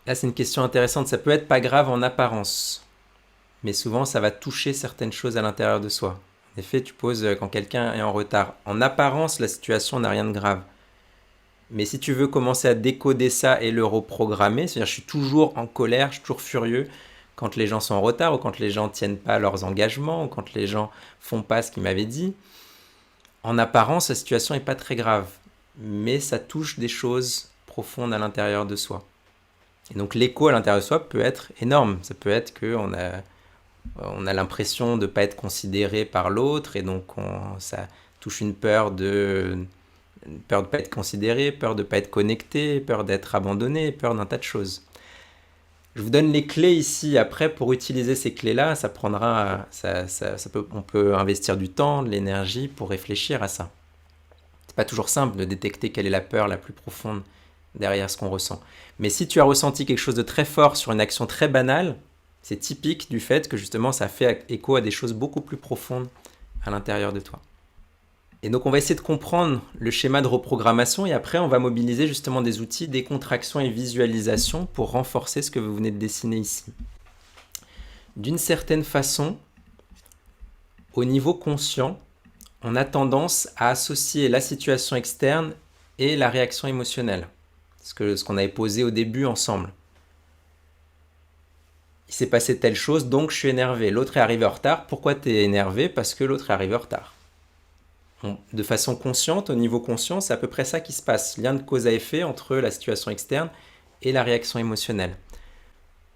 Là, c'est une question intéressante. Ça peut être pas grave en apparence, mais souvent, ça va toucher certaines choses à l'intérieur de soi. En effet, tu poses quand quelqu'un est en retard. En apparence, la situation n'a rien de grave. Mais si tu veux commencer à décoder ça et le reprogrammer, c'est-à-dire je suis toujours en colère, je suis toujours furieux quand les gens sont en retard ou quand les gens ne tiennent pas leurs engagements ou quand les gens font pas ce qu'ils m'avaient dit. En apparence, la situation n'est pas très grave, mais ça touche des choses profondes à l'intérieur de soi. Et donc l'écho à l'intérieur de soi peut être énorme. Ça peut être qu'on a l'impression de ne pas être considéré par l'autre et donc ça touche une peur de ne pas être considéré, peur de ne pas être connecté, peur d'être abandonné, peur d'un tas de choses. Je vous donne les clés ici. Après, pour utiliser ces clés-là, on peut investir du temps, de l'énergie pour réfléchir à ça. C'est pas toujours simple de détecter quelle est la peur la plus profonde derrière ce qu'on ressent. Mais si tu as ressenti quelque chose de très fort sur une action très banale, c'est typique du fait que justement ça fait écho à des choses beaucoup plus profondes à l'intérieur de toi. Et donc on va essayer de comprendre le schéma de reprogrammation et après on va mobiliser justement des outils, des contractions et visualisations pour renforcer ce que vous venez de dessiner ici. D'une certaine façon, au niveau conscient, on a tendance à associer la situation externe et la réaction émotionnelle. Ce qu'on avait posé au début ensemble. Il s'est passé telle chose, donc je suis énervé. L'autre est arrivé en retard. Pourquoi tu es énervé? Parce que l'autre est arrivé en retard. De façon consciente, au niveau conscient, c'est à peu près ça qui se passe. Lien de cause à effet entre la situation externe et la réaction émotionnelle.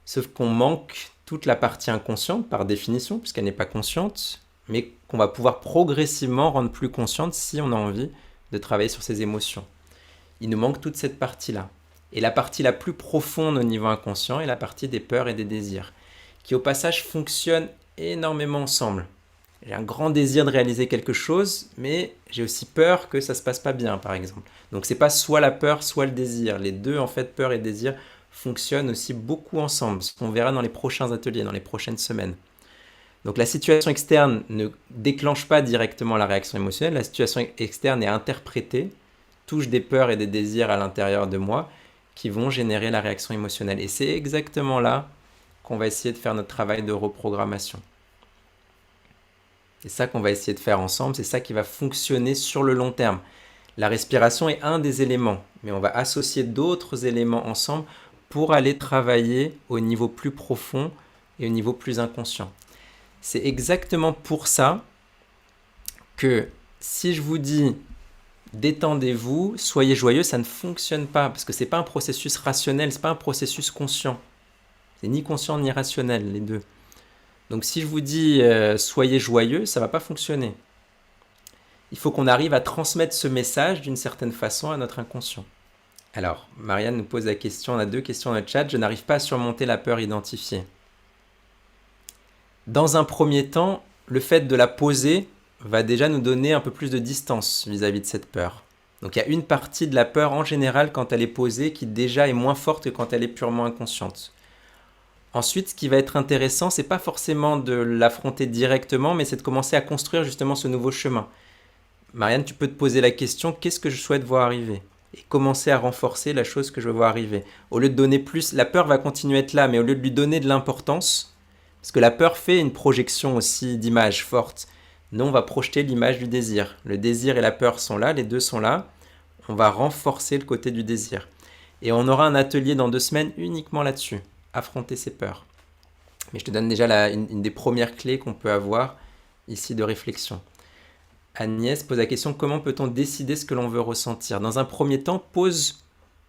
Sauf qu'on manque toute la partie inconsciente par définition, puisqu'elle n'est pas consciente, mais qu'on va pouvoir progressivement rendre plus consciente si on a envie de travailler sur ses émotions. Il nous manque toute cette partie-là. Et la partie la plus profonde au niveau inconscient est la partie des peurs et des désirs, qui au passage fonctionnent énormément ensemble. J'ai un grand désir de réaliser quelque chose, mais j'ai aussi peur que ça se passe pas bien, par exemple. Donc c'est pas soit la peur, soit le désir. Les deux, en fait, peur et désir, fonctionnent aussi beaucoup ensemble, ce qu'on verra dans les prochains ateliers, dans les prochaines semaines. Donc la situation externe ne déclenche pas directement la réaction émotionnelle, la situation externe est interprétée, touche des peurs et des désirs à l'intérieur de moi qui vont générer la réaction émotionnelle. Et c'est exactement là qu'on va essayer de faire notre travail de reprogrammation. C'est ça qu'on va essayer de faire ensemble, c'est ça qui va fonctionner sur le long terme. La respiration est un des éléments, mais on va associer d'autres éléments ensemble pour aller travailler au niveau plus profond et au niveau plus inconscient. C'est exactement pour ça que si je vous dis détendez-vous, soyez joyeux, ça ne fonctionne pas parce que c'est pas un processus rationnel, c'est pas un processus conscient. C'est ni conscient ni rationnel, les deux. Donc si je vous dis soyez joyeux, ça va pas fonctionner. Il faut qu'on arrive à transmettre ce message d'une certaine façon à notre inconscient. Alors, Marianne nous pose la question, on a deux questions dans le chat. Je n'arrive pas à surmonter la peur identifiée. Dans un premier temps, le fait de la poser va déjà nous donner un peu plus de distance vis-à-vis de cette peur. Donc il y a une partie de la peur en général quand elle est posée qui déjà est moins forte que quand elle est purement inconsciente. Ensuite, ce qui va être intéressant, c'est pas forcément de l'affronter directement, mais c'est de commencer à construire justement ce nouveau chemin. Marianne, tu peux te poser la question, qu'est-ce que je souhaite voir arriver? Et commencer à renforcer la chose que je veux voir arriver. Au lieu de donner plus, la peur va continuer à être là, mais au lieu de lui donner de l'importance, parce que la peur fait une projection aussi d'image forte, nous on va projeter l'image du désir. Le désir et la peur sont là, les deux sont là, on va renforcer le côté du désir. Et on aura un atelier dans 2 semaines uniquement là-dessus. Affronter ses peurs. Mais je te donne déjà une des premières clés qu'on peut avoir ici de réflexion. Agnès pose la question, comment peut-on décider ce que l'on veut ressentir? Dans un premier temps, pose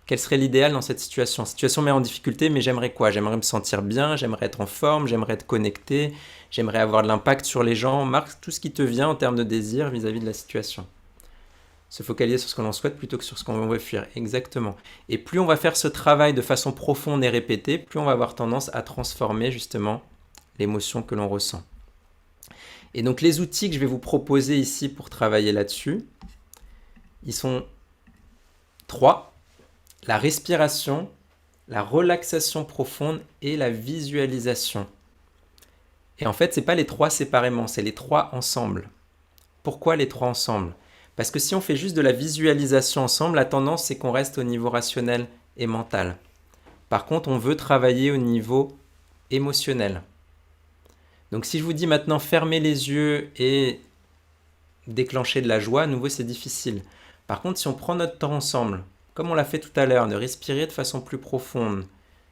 Quel serait l'idéal dans cette situation? Situation met en difficulté, mais j'aimerais quoi? J'aimerais me sentir bien, j'aimerais être en forme, j'aimerais être connecté, j'aimerais avoir de l'impact sur les gens. Marque tout ce qui te vient en termes de désir vis-à-vis de la situation. Se focaliser sur ce que l'on souhaite plutôt que sur ce qu'on veut fuir. Exactement. Et plus on va faire ce travail de façon profonde et répétée, plus on va avoir tendance à transformer justement l'émotion que l'on ressent. Et donc les outils que je vais vous proposer ici pour travailler là-dessus, ils sont 3. La respiration, la relaxation profonde et la visualisation. Et en fait, ce n'est pas les 3 séparément, c'est les 3 ensemble. Pourquoi les 3 ensemble? Parce que si on fait juste de la visualisation ensemble, la tendance c'est qu'on reste au niveau rationnel et mental. Par contre, on veut travailler au niveau émotionnel. Donc si je vous dis maintenant fermez les yeux et déclencher de la joie, à nouveau c'est difficile. Par contre, si on prend notre temps ensemble, comme on l'a fait tout à l'heure, de respirer de façon plus profonde,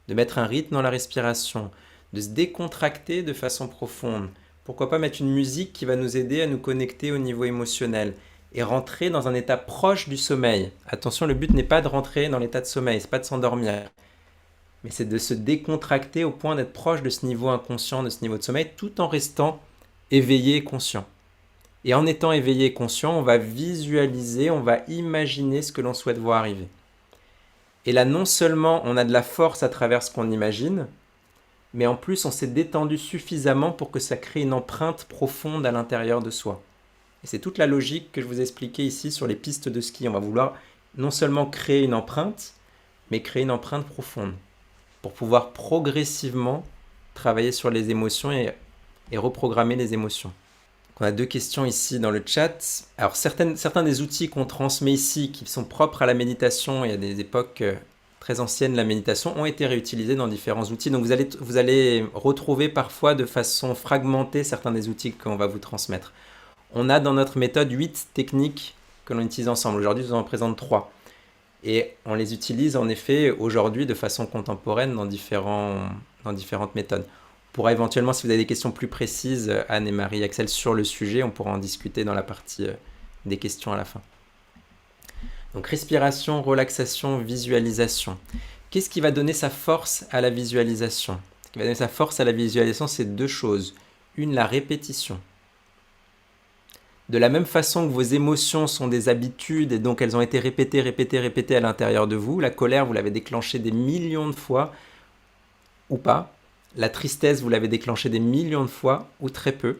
de mettre un rythme dans la respiration, de se décontracter de façon profonde, pourquoi pas mettre une musique qui va nous aider à nous connecter au niveau émotionnel et rentrer dans un état proche du sommeil. Attention, le but n'est pas de rentrer dans l'état de sommeil, c'est pas de s'endormir, mais c'est de se décontracter au point d'être proche de ce niveau inconscient, de ce niveau de sommeil, tout en restant éveillé et conscient. Et en étant éveillé et conscient, on va visualiser, on va imaginer ce que l'on souhaite voir arriver. Et là, non seulement on a de la force à travers ce qu'on imagine, mais en plus on s'est détendu suffisamment pour que ça crée une empreinte profonde à l'intérieur de soi. Et c'est toute la logique que je vous ai expliquée ici sur les pistes de ski. On va vouloir non seulement créer une empreinte, mais créer une empreinte profonde pour pouvoir progressivement travailler sur les émotions et reprogrammer les émotions. On a 2 questions ici dans le chat. Alors certains des outils qu'on transmet ici, qui sont propres à la méditation et à des époques très anciennes de la méditation, ont été réutilisés dans différents outils. Donc vous allez retrouver parfois de façon fragmentée certains des outils qu'on va vous transmettre. On a dans notre méthode 8 techniques que l'on utilise ensemble. Aujourd'hui, je vous en présente 3. Et on les utilise en effet aujourd'hui de façon contemporaine dans différentes méthodes. On pourra éventuellement, si vous avez des questions plus précises, Anne et Marie, Axel, sur le sujet, on pourra en discuter dans la partie des questions à la fin. Donc respiration, relaxation, visualisation. Qu'est-ce qui va donner sa force à la visualisation? Ce qui va donner sa force à la visualisation, c'est 2 choses. Une, la répétition. De la même façon que vos émotions sont des habitudes et donc elles ont été répétées à l'intérieur de vous, la colère, vous l'avez déclenchée des millions de fois ou pas. La tristesse, vous l'avez déclenchée des millions de fois ou très peu.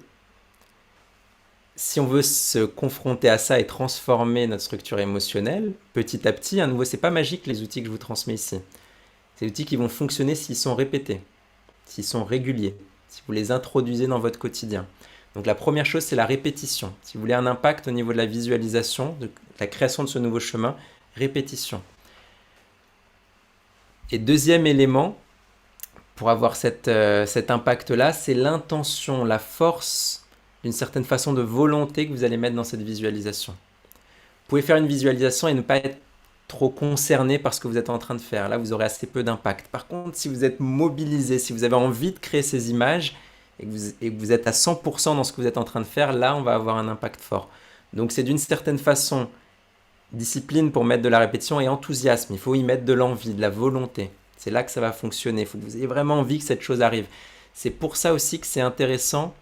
Si on veut se confronter à ça et transformer notre structure émotionnelle, petit à petit, à nouveau, c'est pas magique les outils que je vous transmets ici. C'est des outils qui vont fonctionner s'ils sont répétés, s'ils sont réguliers, si vous les introduisez dans votre quotidien. Donc la première chose, c'est la répétition. Si vous voulez un impact au niveau de la visualisation, de la création de ce nouveau chemin, répétition. Et deuxième élément, pour avoir cet impact-là, c'est l'intention, la force d'une certaine façon de volonté que vous allez mettre dans cette visualisation. Vous pouvez faire une visualisation et ne pas être trop concerné par ce que vous êtes en train de faire. Là, vous aurez assez peu d'impact. Par contre, si vous êtes mobilisé, si vous avez envie de créer ces images et que vous êtes à 100% dans ce que vous êtes en train de faire, là, on va avoir un impact fort. Donc, c'est d'une certaine façon discipline pour mettre de la répétition et enthousiasme. Il faut y mettre de l'envie, de la volonté. C'est là que ça va fonctionner. Il faut que vous ayez vraiment envie que cette chose arrive. C'est pour ça aussi que c'est intéressant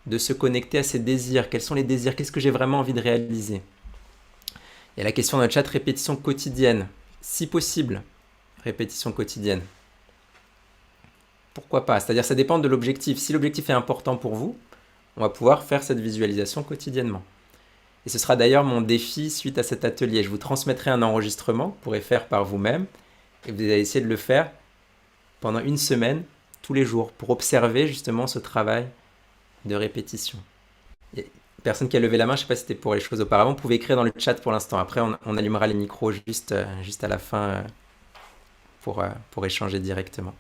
de se connecter à ses désirs. Quels sont les désirs? Qu'est-ce que j'ai vraiment envie de réaliser? Il y a la question dans le chat, répétition quotidienne. Si possible, répétition quotidienne. Pourquoi pas? C'est-à-dire ça dépend de l'objectif. Si l'objectif est important pour vous, on va pouvoir faire cette visualisation quotidiennement. Et ce sera d'ailleurs mon défi suite à cet atelier. Je vous transmettrai un enregistrement que vous pourrez faire par vous-même et vous allez essayer de le faire pendant 1 semaine, tous les jours, pour observer justement ce travail de répétition. Il y a personne qui a levé la main, je ne sais pas si c'était pour les choses auparavant, vous pouvez écrire dans le chat pour l'instant. Après, on allumera les micros juste à la fin pour échanger directement.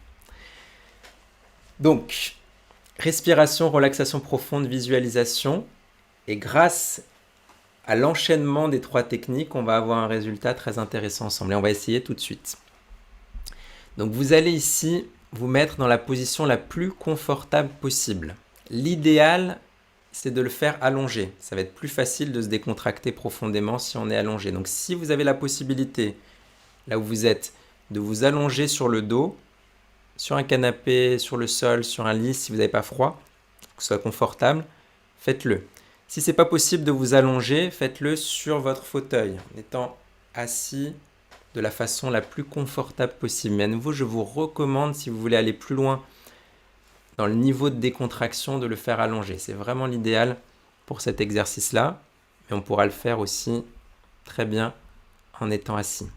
Donc, respiration, relaxation profonde, visualisation. Et grâce à l'enchaînement des 3 techniques, on va avoir un résultat très intéressant ensemble. Et on va essayer tout de suite. Donc, vous allez ici vous mettre dans la position la plus confortable possible. L'idéal, c'est de le faire allongé. Ça va être plus facile de se décontracter profondément si on est allongé. Donc si vous avez la possibilité, là où vous êtes, de vous allonger sur le dos, sur un canapé, sur le sol, sur un lit, si vous n'avez pas froid, que ce soit confortable, faites-le. Si ce n'est pas possible de vous allonger, faites-le sur votre fauteuil, en étant assis de la façon la plus confortable possible. Mais à nouveau, je vous recommande, si vous voulez aller plus loin dans le niveau de décontraction, de le faire allongé. C'est vraiment l'idéal pour cet exercice-là, mais on pourra le faire aussi très bien en étant assis.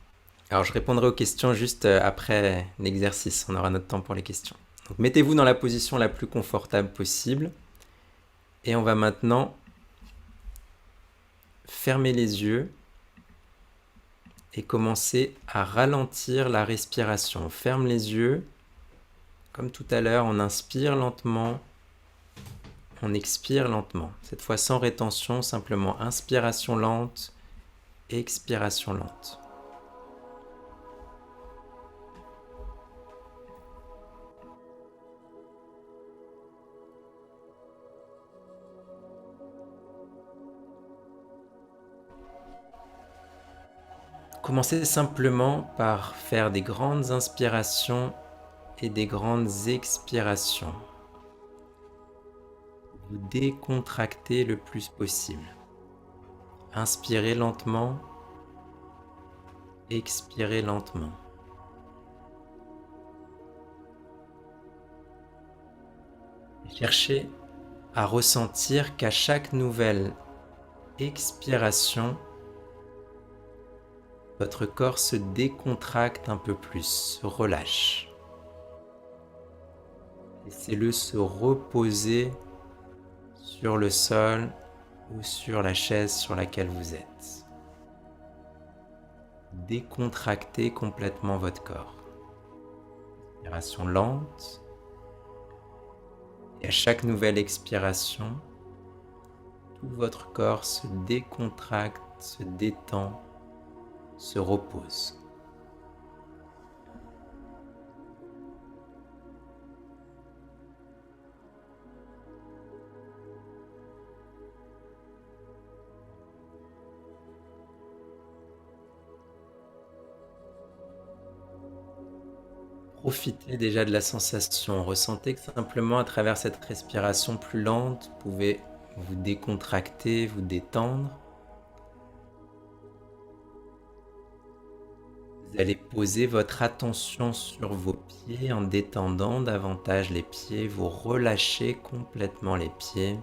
Alors je répondrai aux questions juste après l'exercice, on aura notre temps pour les questions. Donc mettez-vous dans la position la plus confortable possible et on va maintenant fermer les yeux et commencer à ralentir la respiration. On ferme les yeux, comme tout à l'heure, on inspire lentement, on expire lentement. Cette fois sans rétention, simplement inspiration lente, expiration lente. Commencez simplement par faire des grandes inspirations et des grandes expirations. Vous décontractez le plus possible. Inspirez lentement, expirez lentement. Cherchez à ressentir qu'à chaque nouvelle expiration, votre corps se décontracte un peu plus, se relâche. Laissez-le se reposer sur le sol ou sur la chaise sur laquelle vous êtes. Décontractez complètement votre corps. Inspiration lente. Et à chaque nouvelle expiration, tout votre corps se décontracte, se détend, se repose. Profitez déjà de la sensation. Ressentez que simplement à travers cette respiration plus lente, vous pouvez vous décontracter, vous détendre. Vous allez poser votre attention sur vos pieds en détendant davantage les pieds. Vous relâchez complètement les pieds.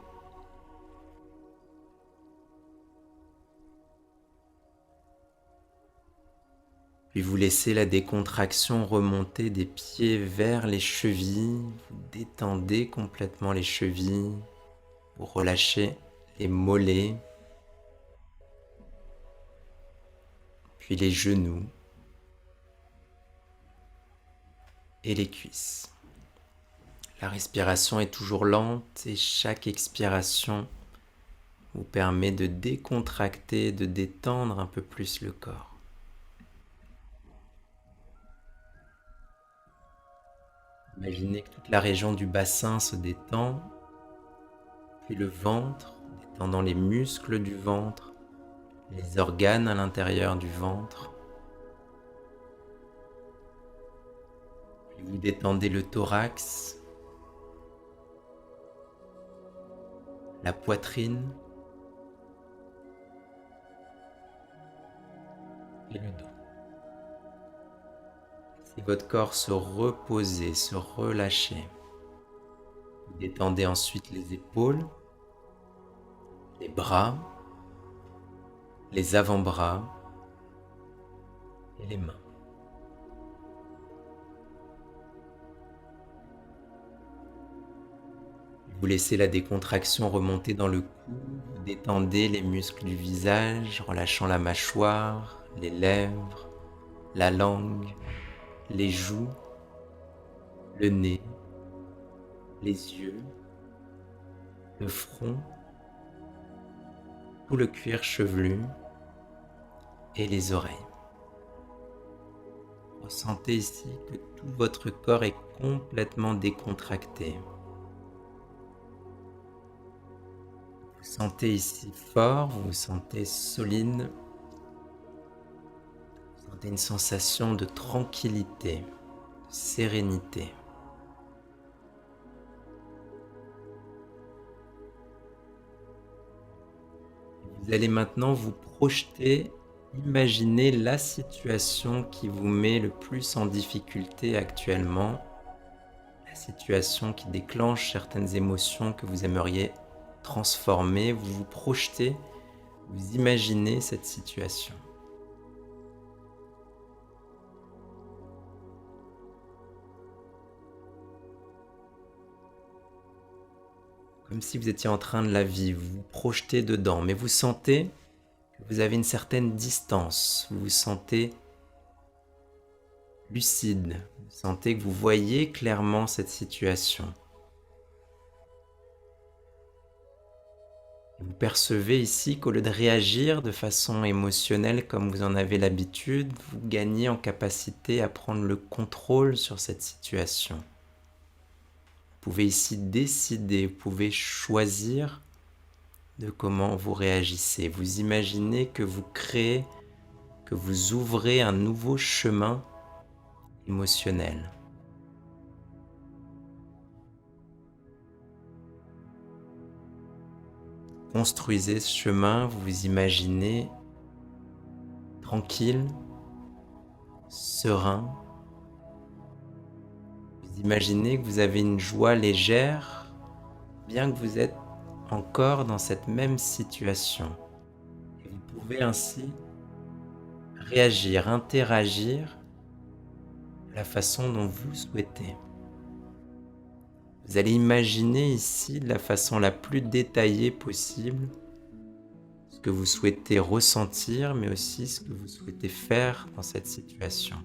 Puis vous laissez la décontraction remonter des pieds vers les chevilles. Vous détendez complètement les chevilles. Vous relâchez les mollets. Puis les genoux. Et les cuisses. La respiration est toujours lente et chaque expiration vous permet de décontracter, de détendre un peu plus le corps. Imaginez que toute la région du bassin se détend, puis le ventre, détendant les muscles du ventre, les organes à l'intérieur du ventre. Puis vous détendez le thorax, la poitrine et le dos. Si votre corps se reposait, se relâchait, vous détendez ensuite les épaules, les bras, les avant-bras et les mains. Vous laissez la décontraction remonter dans le cou, vous détendez les muscles du visage, relâchant la mâchoire, les lèvres, la langue, les joues, le nez, les yeux, le front, tout le cuir chevelu et les oreilles. Ressentez ici que tout votre corps est complètement décontracté. Vous sentez ici fort, vous vous sentez solide, vous Sentez une sensation de tranquillité, de sérénité. Vous allez maintenant vous projeter, imaginer la situation qui vous met le plus en difficulté actuellement, la situation qui déclenche certaines émotions que vous aimeriez transformer. Vous vous projetez, vous imaginez cette situation. Comme si vous étiez en train de la vivre, vous vous projetez dedans, mais vous sentez que vous avez une certaine distance, vous vous sentez lucide, vous sentez que vous voyez clairement cette situation. Vous percevez ici qu'au lieu de réagir de façon émotionnelle comme vous en avez l'habitude, vous gagnez en capacité à prendre le contrôle sur cette situation. Vous pouvez ici décider, vous pouvez choisir de comment vous réagissez. Vous imaginez que vous créez, que vous ouvrez un nouveau chemin émotionnel. Construisez ce chemin, vous vous imaginez tranquille, serein. Vous imaginez que vous avez une joie légère, bien que vous êtes encore dans cette même situation. Et vous pouvez ainsi réagir, interagir de la façon dont vous souhaitez. Vous allez imaginer ici de la façon la plus détaillée possible ce que vous souhaitez ressentir, mais aussi ce que vous souhaitez faire dans cette situation.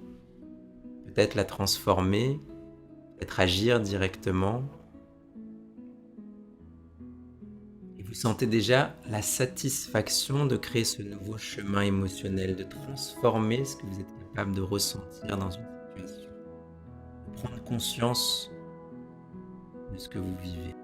Peut-être la transformer, peut-être agir directement. Et vous sentez déjà la satisfaction de créer ce nouveau chemin émotionnel, de transformer ce que vous êtes capable de ressentir dans une situation, de prendre conscience de ce que vous vivez.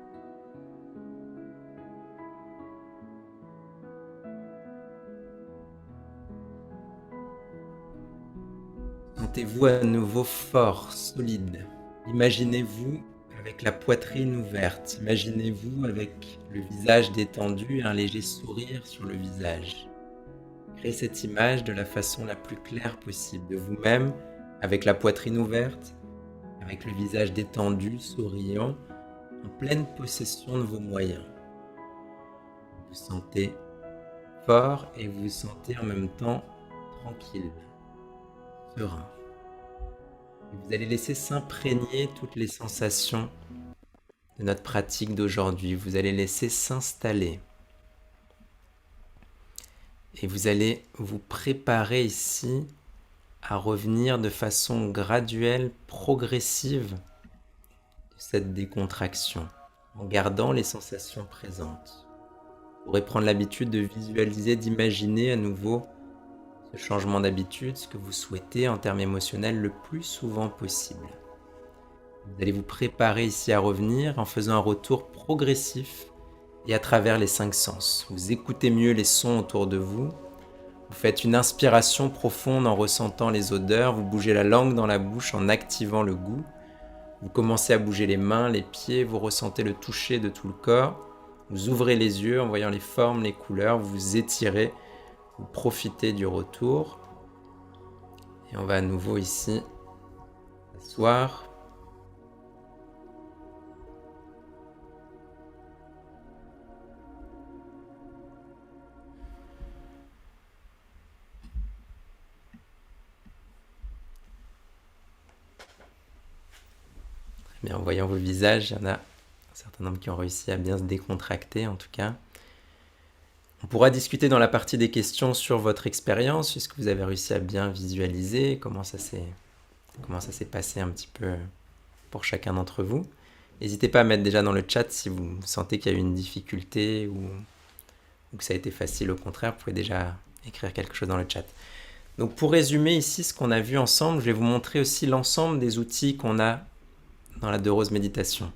Sentez-vous à nouveau fort, solide. Imaginez-vous avec la poitrine ouverte. Imaginez-vous avec le visage détendu et un léger sourire sur le visage. Créez cette image de la façon la plus claire possible de vous-même, avec la poitrine ouverte, avec le visage détendu, souriant, en pleine possession de vos moyens. Vous vous sentez fort et vous vous sentez en même temps tranquille, serein. Et vous allez laisser s'imprégner toutes les sensations de notre pratique d'aujourd'hui. Vous allez laisser s'installer. Et vous allez vous préparer ici à revenir de façon graduelle, progressive de cette décontraction, en gardant les sensations présentes. Vous pourrez prendre l'habitude de visualiser, d'imaginer à nouveau ce changement d'habitude, ce que vous souhaitez en termes émotionnels le plus souvent possible. Vous allez vous préparer ici à revenir en faisant un retour progressif et à travers les 5 sens. Vous écoutez mieux les sons autour de vous. Vous faites une inspiration profonde en ressentant les odeurs. Vous bougez la langue dans la bouche en activant le goût. Vous commencez à bouger les mains, les pieds. Vous ressentez le toucher de tout le corps. Vous ouvrez les yeux en voyant les formes, les couleurs. Vous vous étirez. Vous profitez du retour. Et on va à nouveau ici s'asseoir. Bien, en voyant vos visages, il y en a un certain nombre qui ont réussi à bien se décontracter en tout cas. On pourra discuter dans la partie des questions sur votre expérience, est-ce que vous avez réussi à bien visualiser, comment ça s'est passé un petit peu pour chacun d'entre vous. N'hésitez pas à mettre déjà dans le chat si vous sentez qu'il y a eu une difficulté ou que ça a été facile, au contraire, vous pouvez déjà écrire quelque chose dans le chat. Donc pour résumer ici ce qu'on a vu ensemble, je vais vous montrer aussi l'ensemble des outils qu'on a dans la Deux Roses Méditation.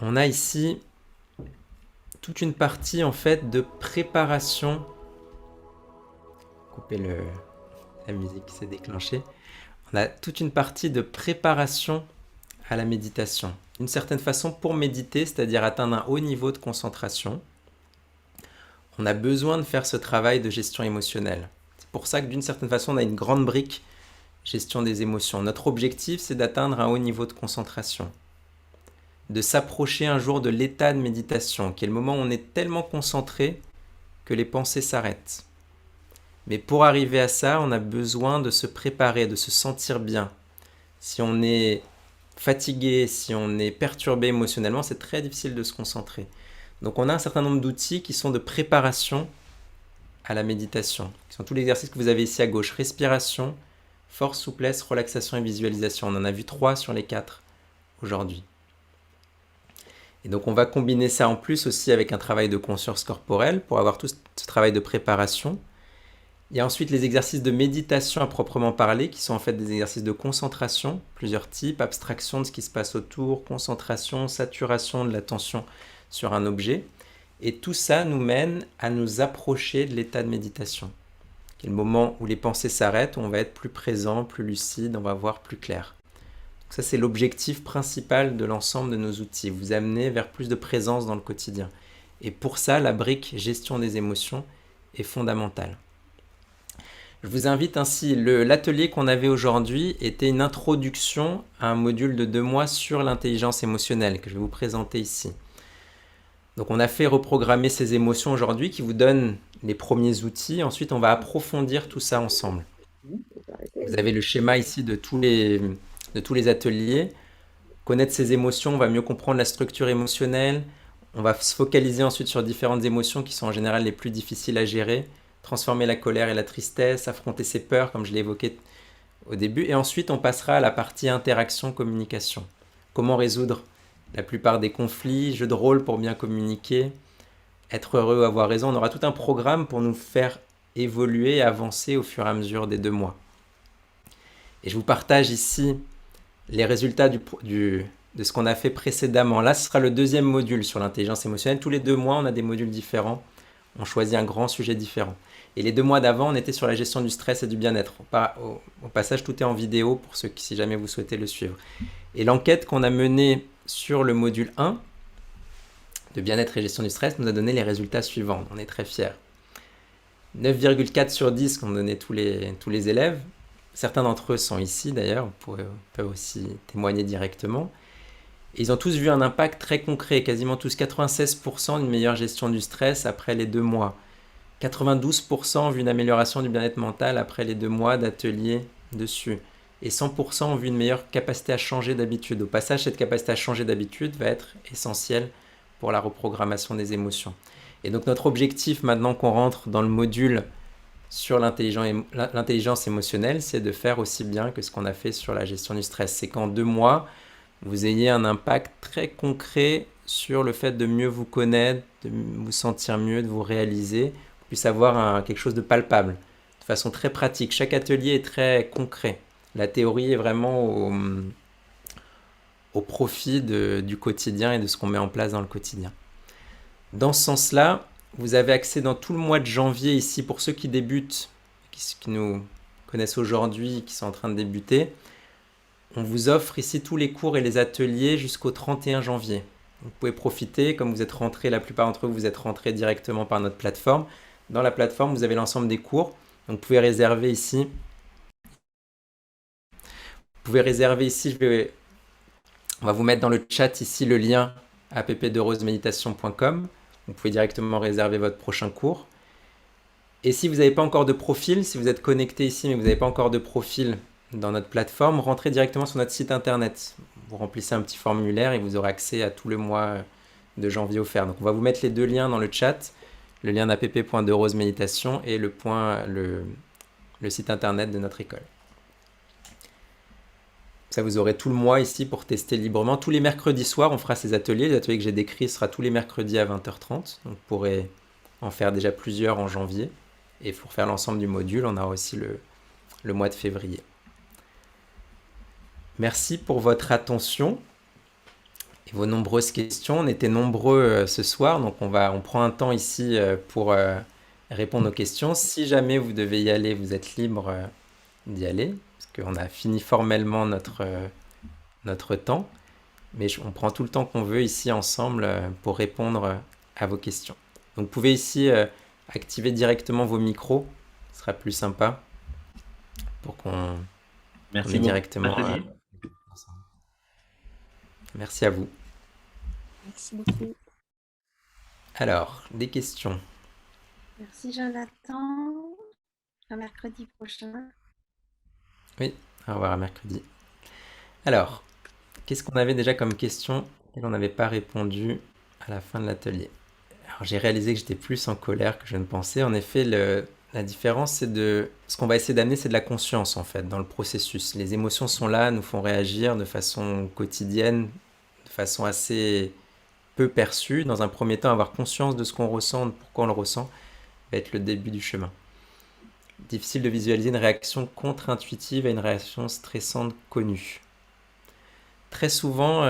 On a ici toute une partie en fait de préparation couper la musique qui s'est déclenchée. On a toute une partie de préparation à la méditation. D'une certaine façon, pour méditer, c'est-à-dire atteindre un haut niveau de concentration, on a besoin de faire ce travail de gestion émotionnelle. C'est pour ça que d'une certaine façon, on a une grande brique gestion des émotions. Notre objectif, c'est d'atteindre un haut niveau de concentration, de s'approcher un jour de l'état de méditation, qui est le moment où on est tellement concentré que les pensées s'arrêtent. Mais pour arriver à ça, on a besoin de se préparer, de se sentir bien. Si on est fatigué, si on est perturbé émotionnellement, c'est très difficile de se concentrer. Donc on a un certain nombre d'outils qui sont de préparation à la méditation, qui sont tous les exercices que vous avez ici à gauche. Respiration, force, souplesse, relaxation et visualisation. On en a vu 3 sur les 4 aujourd'hui. Et donc on va combiner ça en plus aussi avec un travail de conscience corporelle pour avoir tout ce travail de préparation. Il y a ensuite les exercices de méditation à proprement parler, qui sont en fait des exercices de concentration, plusieurs types, abstraction de ce qui se passe autour, concentration, saturation de l'attention sur un objet. Et tout ça nous mène à nous approcher de l'état de méditation, qui est le moment où les pensées s'arrêtent, où on va être plus présent, plus lucide, on va voir plus clair. Donc ça, c'est l'objectif principal de l'ensemble de nos outils, vous amener vers plus de présence dans le quotidien. Et pour ça, la brique gestion des émotions est fondamentale. Je vous invite ainsi, l'atelier qu'on avait aujourd'hui était une introduction à un module de 2 mois sur l'intelligence émotionnelle que je vais vous présenter ici. Donc on a fait reprogrammer ces émotions aujourd'hui qui vous donnent les premiers outils. Ensuite, on va approfondir tout ça ensemble. Vous avez le schéma ici de tous les ateliers. Connaître ces émotions, on va mieux comprendre la structure émotionnelle. On va se focaliser ensuite sur différentes émotions qui sont en général les plus difficiles à gérer. Transformer la colère et la tristesse, affronter ses peurs, comme je l'ai évoqué au début. Et ensuite, on passera à la partie interaction, communication. Comment résoudre la plupart des conflits, jeux de rôle pour bien communiquer, être heureux ou avoir raison. On aura tout un programme pour nous faire évoluer et avancer au fur et à mesure des 2 mois. Et je vous partage ici les résultats de ce qu'on a fait précédemment. Là, ce sera le 2e module sur l'intelligence émotionnelle. Tous les 2 mois, on a des modules différents. On choisit un grand sujet différent. Et les 2 mois d'avant, on était sur la gestion du stress et du bien-être. Au passage, tout est en vidéo pour ceux qui, si jamais vous souhaitez le suivre. Et l'enquête qu'on a menée sur le module 1 de bien-être et gestion du stress nous a donné les résultats suivants. On est très fiers. 9,4 sur 10 qu'ont donné tous les élèves. Certains d'entre eux sont ici d'ailleurs, vous peuvent aussi témoigner directement. Et ils ont tous vu un impact très concret, quasiment tous 96% d'une meilleure gestion du stress après les 2 mois. 92% ont vu une amélioration du bien-être mental après les 2 mois d'atelier dessus. Et 100% ont vu une meilleure capacité à changer d'habitude. Au passage, cette capacité à changer d'habitude va être essentielle pour la reprogrammation des émotions. Et donc notre objectif maintenant qu'on rentre dans le module sur l'intelligence émotionnelle, c'est de faire aussi bien que ce qu'on a fait sur la gestion du stress. C'est qu'en 2 mois, vous ayez un impact très concret sur le fait de mieux vous connaître, de vous sentir mieux, de vous réaliser, vous puissiez avoir quelque chose de palpable, de façon très pratique. Chaque atelier est très concret. La théorie est vraiment au profit du quotidien et de ce qu'on met en place dans le quotidien. Dans ce sens-là, vous avez accès dans tout le mois de janvier ici, pour ceux qui débutent, qui nous connaissent aujourd'hui, qui sont en train de débuter, on vous offre ici tous les cours et les ateliers jusqu'au 31 janvier. Vous pouvez profiter, comme vous êtes rentrés, la plupart d'entre vous êtes rentrés directement par notre plateforme. Dans la plateforme, vous avez l'ensemble des cours. Donc vous pouvez réserver ici. On va vous mettre dans le chat ici le lien appdeurosemeditation.com. Vous pouvez directement réserver votre prochain cours. Et si vous n'avez pas encore de profil, si vous êtes connecté ici mais vous n'avez pas encore de profil dans notre plateforme, rentrez directement sur notre site internet. Vous remplissez un petit formulaire et vous aurez accès à tout le mois de janvier offert. Donc on va vous mettre les 2 liens dans le chat, le lien d'app.deurosemeditation et le site internet de notre école. Ça, vous aurez tout le mois ici pour tester librement. Tous les mercredis soirs, on fera ces ateliers. Les ateliers que j'ai décrits sera tous les mercredis à 20h30. Donc vous pourrez en faire déjà plusieurs en janvier. Et pour faire l'ensemble du module, on aura aussi le mois de février. Merci pour votre attention et vos nombreuses questions. On était nombreux ce soir, donc on prend un temps ici pour répondre aux questions. Si jamais vous devez y aller, vous êtes libre d'y aller, parce qu'on a fini formellement notre temps, mais on prend tout le temps qu'on veut ici ensemble pour répondre à vos questions. Donc vous pouvez ici activer directement vos micros, ce sera plus sympa pour qu'on Merci ait beaucoup. directement... Merci à vous. Merci beaucoup. Alors, des questions. Merci Jonathan. À mercredi prochain. Oui, au revoir à mercredi. Alors, qu'est-ce qu'on avait déjà comme question et qu'on n'avait pas répondu à la fin de l'atelier? Alors, j'ai réalisé que j'étais plus en colère que je ne pensais. En effet, la différence, c'est de... Ce qu'on va essayer d'amener, c'est de la conscience, en fait, dans le processus. Les émotions sont là, nous font réagir de façon quotidienne, de façon assez peu perçue. Dans un premier temps, avoir conscience de ce qu'on ressent, de pourquoi on le ressent, va être le début du chemin. Difficile de visualiser une réaction contre-intuitive à une réaction stressante connue. Très souvent,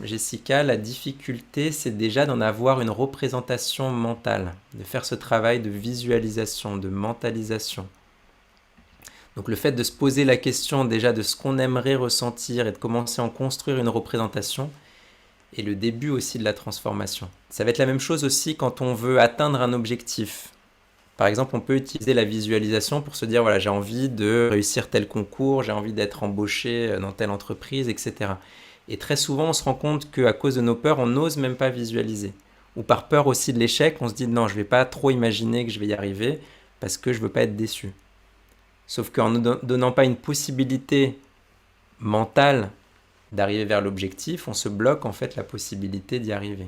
Jessica, la difficulté, c'est déjà d'en avoir une représentation mentale, de faire ce travail de visualisation, de mentalisation. Donc le fait de se poser la question déjà de ce qu'on aimerait ressentir et de commencer à en construire une représentation est le début aussi de la transformation. Ça va être la même chose aussi quand on veut atteindre un objectif. Par exemple, on peut utiliser la visualisation pour se dire, voilà, j'ai envie de réussir tel concours, j'ai envie d'être embauché dans telle entreprise, etc. Et très souvent, on se rend compte qu'à cause de nos peurs, on n'ose même pas visualiser. Ou par peur aussi de l'échec, on se dit, non, je ne vais pas trop imaginer que je vais y arriver parce que je ne veux pas être déçu. Sauf qu'en ne donnant pas une possibilité mentale d'arriver vers l'objectif, on se bloque en fait la possibilité d'y arriver.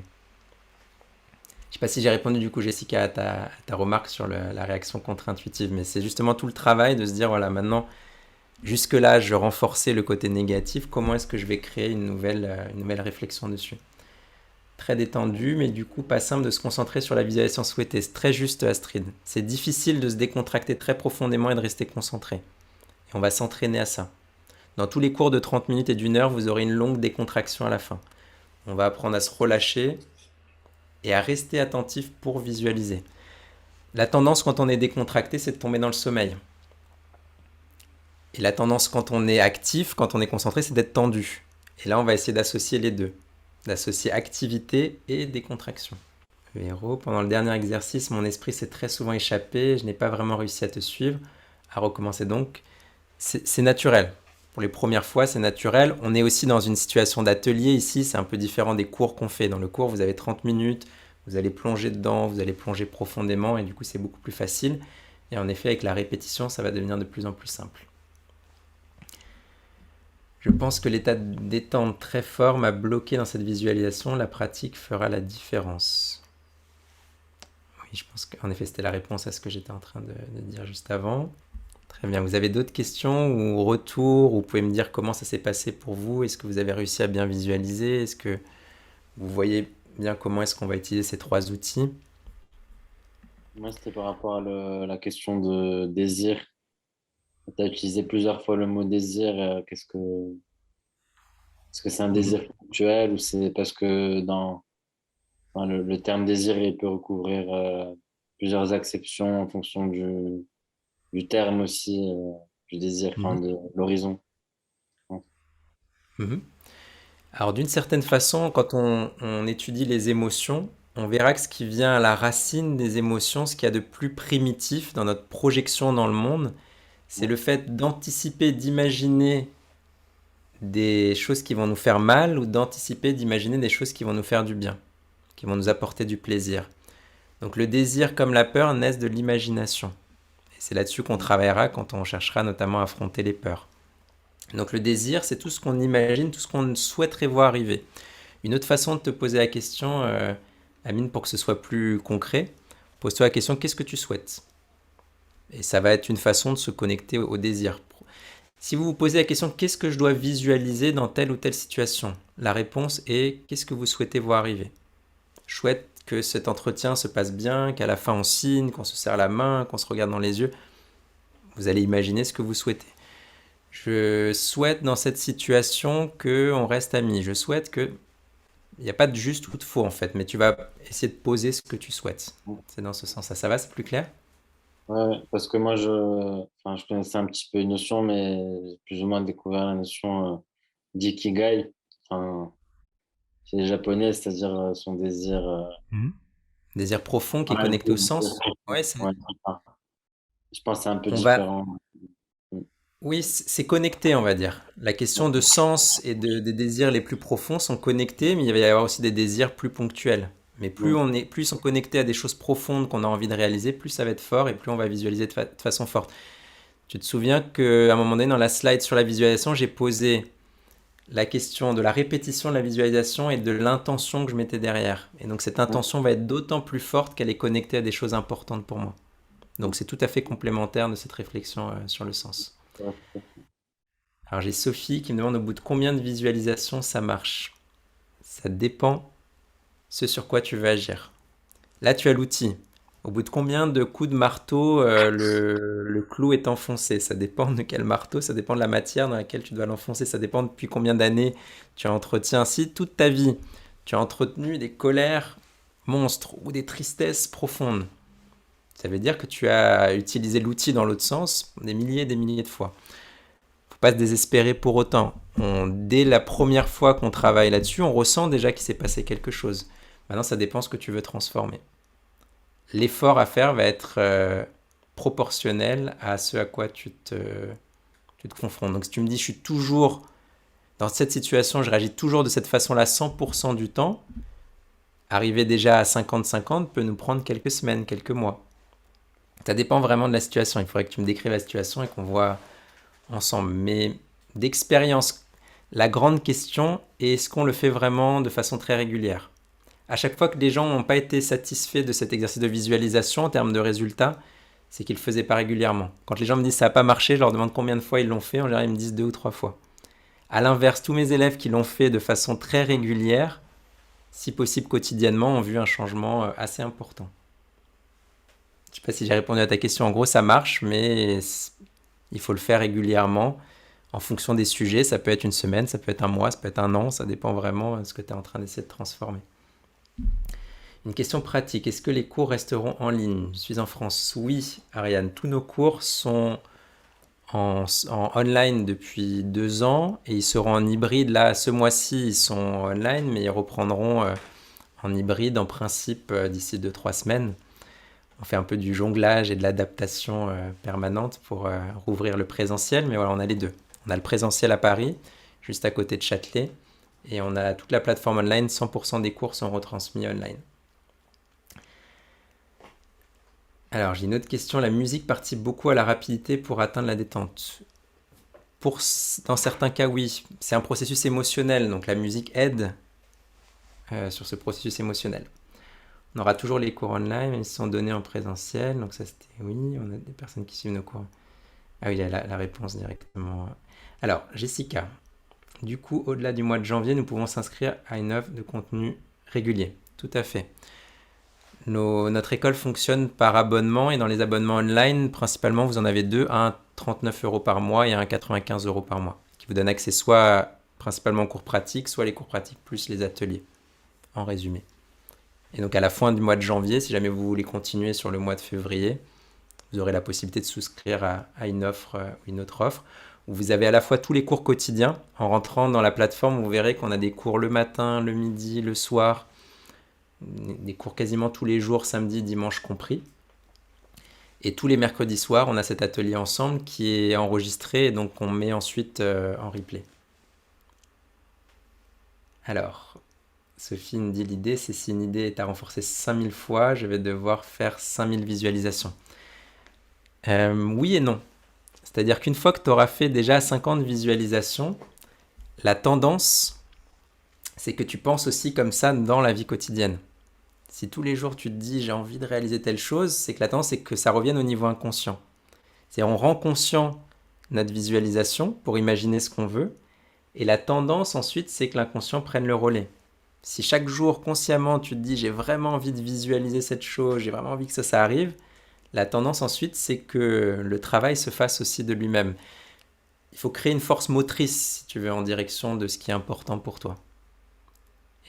Je ne sais pas si j'ai répondu du coup, Jessica, à ta remarque sur la réaction contre-intuitive, mais c'est justement tout le travail de se dire, voilà, maintenant, jusque-là, je renforçais le côté négatif, comment est-ce que je vais créer une nouvelle réflexion dessus? Très détendu, mais du coup, pas simple de se concentrer sur la visualisation souhaitée. C'est très juste, Astrid. C'est difficile de se décontracter très profondément et de rester concentré. Et on va s'entraîner à ça. Dans tous les cours de 30 minutes et d'1 heure, vous aurez une longue décontraction à la fin. On va apprendre à se relâcher et à rester attentif pour visualiser. La tendance quand on est décontracté, c'est de tomber dans le sommeil. Et la tendance quand on est actif, quand on est concentré, c'est d'être tendu. Et là, on va essayer d'associer les deux. D'associer activité et décontraction. Le héros, pendant le dernier exercice, mon esprit s'est très souvent échappé, je n'ai pas vraiment réussi à te suivre. À recommencer donc. C'est naturel. Pour les premières fois, c'est naturel. On est aussi dans une situation d'atelier ici, c'est un peu différent des cours qu'on fait. Dans le cours, vous avez 30 minutes, vous allez plonger dedans, vous allez plonger profondément et du coup, c'est beaucoup plus facile. Et en effet, avec la répétition, ça va devenir de plus en plus simple. Je pense que l'état de détente très fort m'a bloqué dans cette visualisation. La pratique fera la différence. Oui, je pense qu'en effet, c'était la réponse à ce que j'étais en train de dire juste avant. Très bien. Vous avez d'autres questions ou retours? Vous pouvez me dire comment ça s'est passé pour vous? Est-ce que vous avez réussi à bien visualiser? Est-ce que vous voyez bien comment est-ce qu'on va utiliser ces 3 outils? Moi, c'était par rapport à la question de désir. Tu as utilisé plusieurs fois le mot désir. Est-ce que c'est un désir ponctuel ou c'est parce que enfin, le terme désir, il peut recouvrir plusieurs acceptions en fonction du terme aussi, du désir, enfin, de l'horizon. Mhm. Alors d'une certaine façon, quand on étudie les émotions, on verra que ce qui vient à la racine des émotions, ce qu'il y a de plus primitif dans notre projection dans le monde, c'est le fait d'anticiper, d'imaginer des choses qui vont nous faire mal ou d'anticiper, d'imaginer des choses qui vont nous faire du bien, qui vont nous apporter du plaisir. Donc le désir comme la peur naissent de l'imagination. Et c'est là-dessus qu'on travaillera quand on cherchera notamment à affronter les peurs. Donc le désir, c'est tout ce qu'on imagine, tout ce qu'on souhaiterait voir arriver. Une autre façon de te poser la question, Amine, pour que ce soit plus concret, pose-toi la question, qu'est-ce que tu souhaites? Et ça va être une façon de se connecter au désir. Si vous vous posez la question, qu'est-ce que je dois visualiser dans telle ou telle situation? La réponse est, qu'est-ce que vous souhaitez voir arriver? Je souhaite que cet entretien se passe bien, qu'à la fin on signe, qu'on se serre la main, qu'on se regarde dans les yeux. Vous allez imaginer ce que vous souhaitez. Je souhaite dans cette situation qu'on reste amis. Je souhaite que... Il n'y a pas de juste ou de faux en fait, mais tu vas essayer de poser ce que tu souhaites. C'est dans ce sens-là. Ça va, c'est plus clair? Ouais, parce que moi, enfin, je connaissais un petit peu une notion, mais j'ai plus ou moins découvert la notion d'ikigai. Enfin, c'est les japonais, c'est-à-dire son désir. Mhm. Désir profond qui est Ouais, connecté au sens. Ouais, ouais, c'est ça. Je pense que c'est un peu on va, différent. oui, c'est connecté, on va dire. La question de sens et des désirs les plus profonds sont connectés, mais il va y avoir aussi des désirs plus ponctuels. Mais Mm. plus ils sont connectés à des choses profondes qu'on a envie de réaliser, plus ça va être fort et plus on va visualiser de façon forte. Tu te souviens qu'à un moment donné, dans la slide sur la visualisation, j'ai posé la question de la répétition de la visualisation et de l'intention que je mettais derrière. Et donc cette intention va être d'autant plus forte qu'elle est connectée à des choses importantes pour moi. Donc c'est tout à fait complémentaire de cette réflexion sur le sens. Ouais. Alors j'ai Sophie qui me demande au bout de combien de visualisations ça marche. Ça dépend ce sur quoi tu veux agir. Là tu as l'outil. Au bout de combien de coups de marteau le clou est enfoncé? Ça dépend de quel marteau, ça dépend de la matière dans laquelle tu dois l'enfoncer, ça dépend depuis combien d'années tu entretiens. Si toute ta vie tu as entretenu des colères monstres ou des tristesses profondes, ça veut dire que tu as utilisé l'outil dans l'autre sens des milliers et des milliers de fois. Faut pas se désespérer pour autant. Dès la première fois qu'on travaille là-dessus, on ressent déjà qu'il s'est passé quelque chose. Maintenant, ça dépend ce que tu veux transformer. L'effort à faire va être proportionnel à ce à quoi tu te confrontes. Donc si tu me dis je suis toujours dans cette situation, je réagis toujours de cette façon-là 100% du temps, arriver déjà à 50-50 peut nous prendre quelques semaines, quelques mois. Ça dépend vraiment de la situation. Il faudrait que tu me décrives la situation et qu'on voit ensemble. Mais d'expérience, la grande question est est-ce qu'on le fait vraiment de façon très régulière? À chaque fois que les gens n'ont pas été satisfaits de cet exercice de visualisation en termes de résultats, c'est qu'ils ne le faisaient pas régulièrement. Quand les gens me disent ça n'a pas marché, je leur demande combien de fois ils l'ont fait. En général, ils me disent 2 ou 3 fois. À l'inverse, tous mes élèves qui l'ont fait de façon très régulière, si possible quotidiennement, ont vu un changement assez important. Je ne sais pas si j'ai répondu à ta question. En gros, ça marche, mais il faut le faire régulièrement en fonction des sujets. Ça peut être une semaine, ça peut être un mois, ça peut être un an. Ça dépend vraiment de ce que tu es en train d'essayer de transformer. Une question pratique. Est-ce que les cours resteront en ligne? Je suis en France. Oui, Ariane. Tous nos cours sont en online depuis 2 ans et ils seront en hybride. Là, ce mois-ci, ils sont online, mais ils reprendront en hybride en principe d'ici 2-3 semaines. On fait un peu du jonglage et de l'adaptation permanente pour rouvrir le présentiel, mais voilà, on a les deux. On a le présentiel à Paris, juste à côté de Châtelet, et on a toute la plateforme online. 100% des cours sont retransmis online. Alors, j'ai une autre question. La musique participe beaucoup à la rapidité pour atteindre la détente. Dans certains cas, oui. C'est un processus émotionnel, donc la musique aide sur ce processus émotionnel. On aura toujours les cours online, mais ils sont donnés en présentiel. Donc ça, c'était oui. On a des personnes qui suivent nos cours. Ah oui, il y a la réponse directement. Alors, Jessica. Du coup, au-delà du mois de janvier, nous pouvons s'inscrire à une offre de contenu régulier. Tout à fait. Notre école fonctionne par abonnement et dans les abonnements online, principalement, vous en avez deux, un 39 € par mois et un 95 € par mois, qui vous donne accès soit principalement aux cours pratiques, soit les cours pratiques plus les ateliers, en résumé. Et donc à la fin du mois de janvier, si jamais vous voulez continuer sur le mois de février, vous aurez la possibilité de souscrire à une offre ou une autre offre, où vous avez à la fois tous les cours quotidiens. En rentrant dans la plateforme, vous verrez qu'on a des cours le matin, le midi, le soir, des cours quasiment tous les jours, samedi, dimanche compris. Et tous les mercredis soirs, on a cet atelier ensemble qui est enregistré et donc on met ensuite en replay. Alors, Sophie me dit l'idée, c'est si une idée est à renforcer 5000 fois, je vais devoir faire 5000 visualisations. Oui et non. C'est-à-dire qu'une fois que tu auras fait déjà 50 visualisations, la tendance, c'est que tu penses aussi comme ça dans la vie quotidienne. Si tous les jours tu te dis j'ai envie de réaliser telle chose, c'est que la tendance c'est que ça revienne au niveau inconscient. C'est-à-dire on rend conscient notre visualisation pour imaginer ce qu'on veut, et la tendance ensuite c'est que l'inconscient prenne le relais. Si chaque jour consciemment tu te dis j'ai vraiment envie de visualiser cette chose, j'ai vraiment envie que ça arrive, la tendance ensuite c'est que le travail se fasse aussi de lui-même. Il faut créer une force motrice si tu veux en direction de ce qui est important pour toi.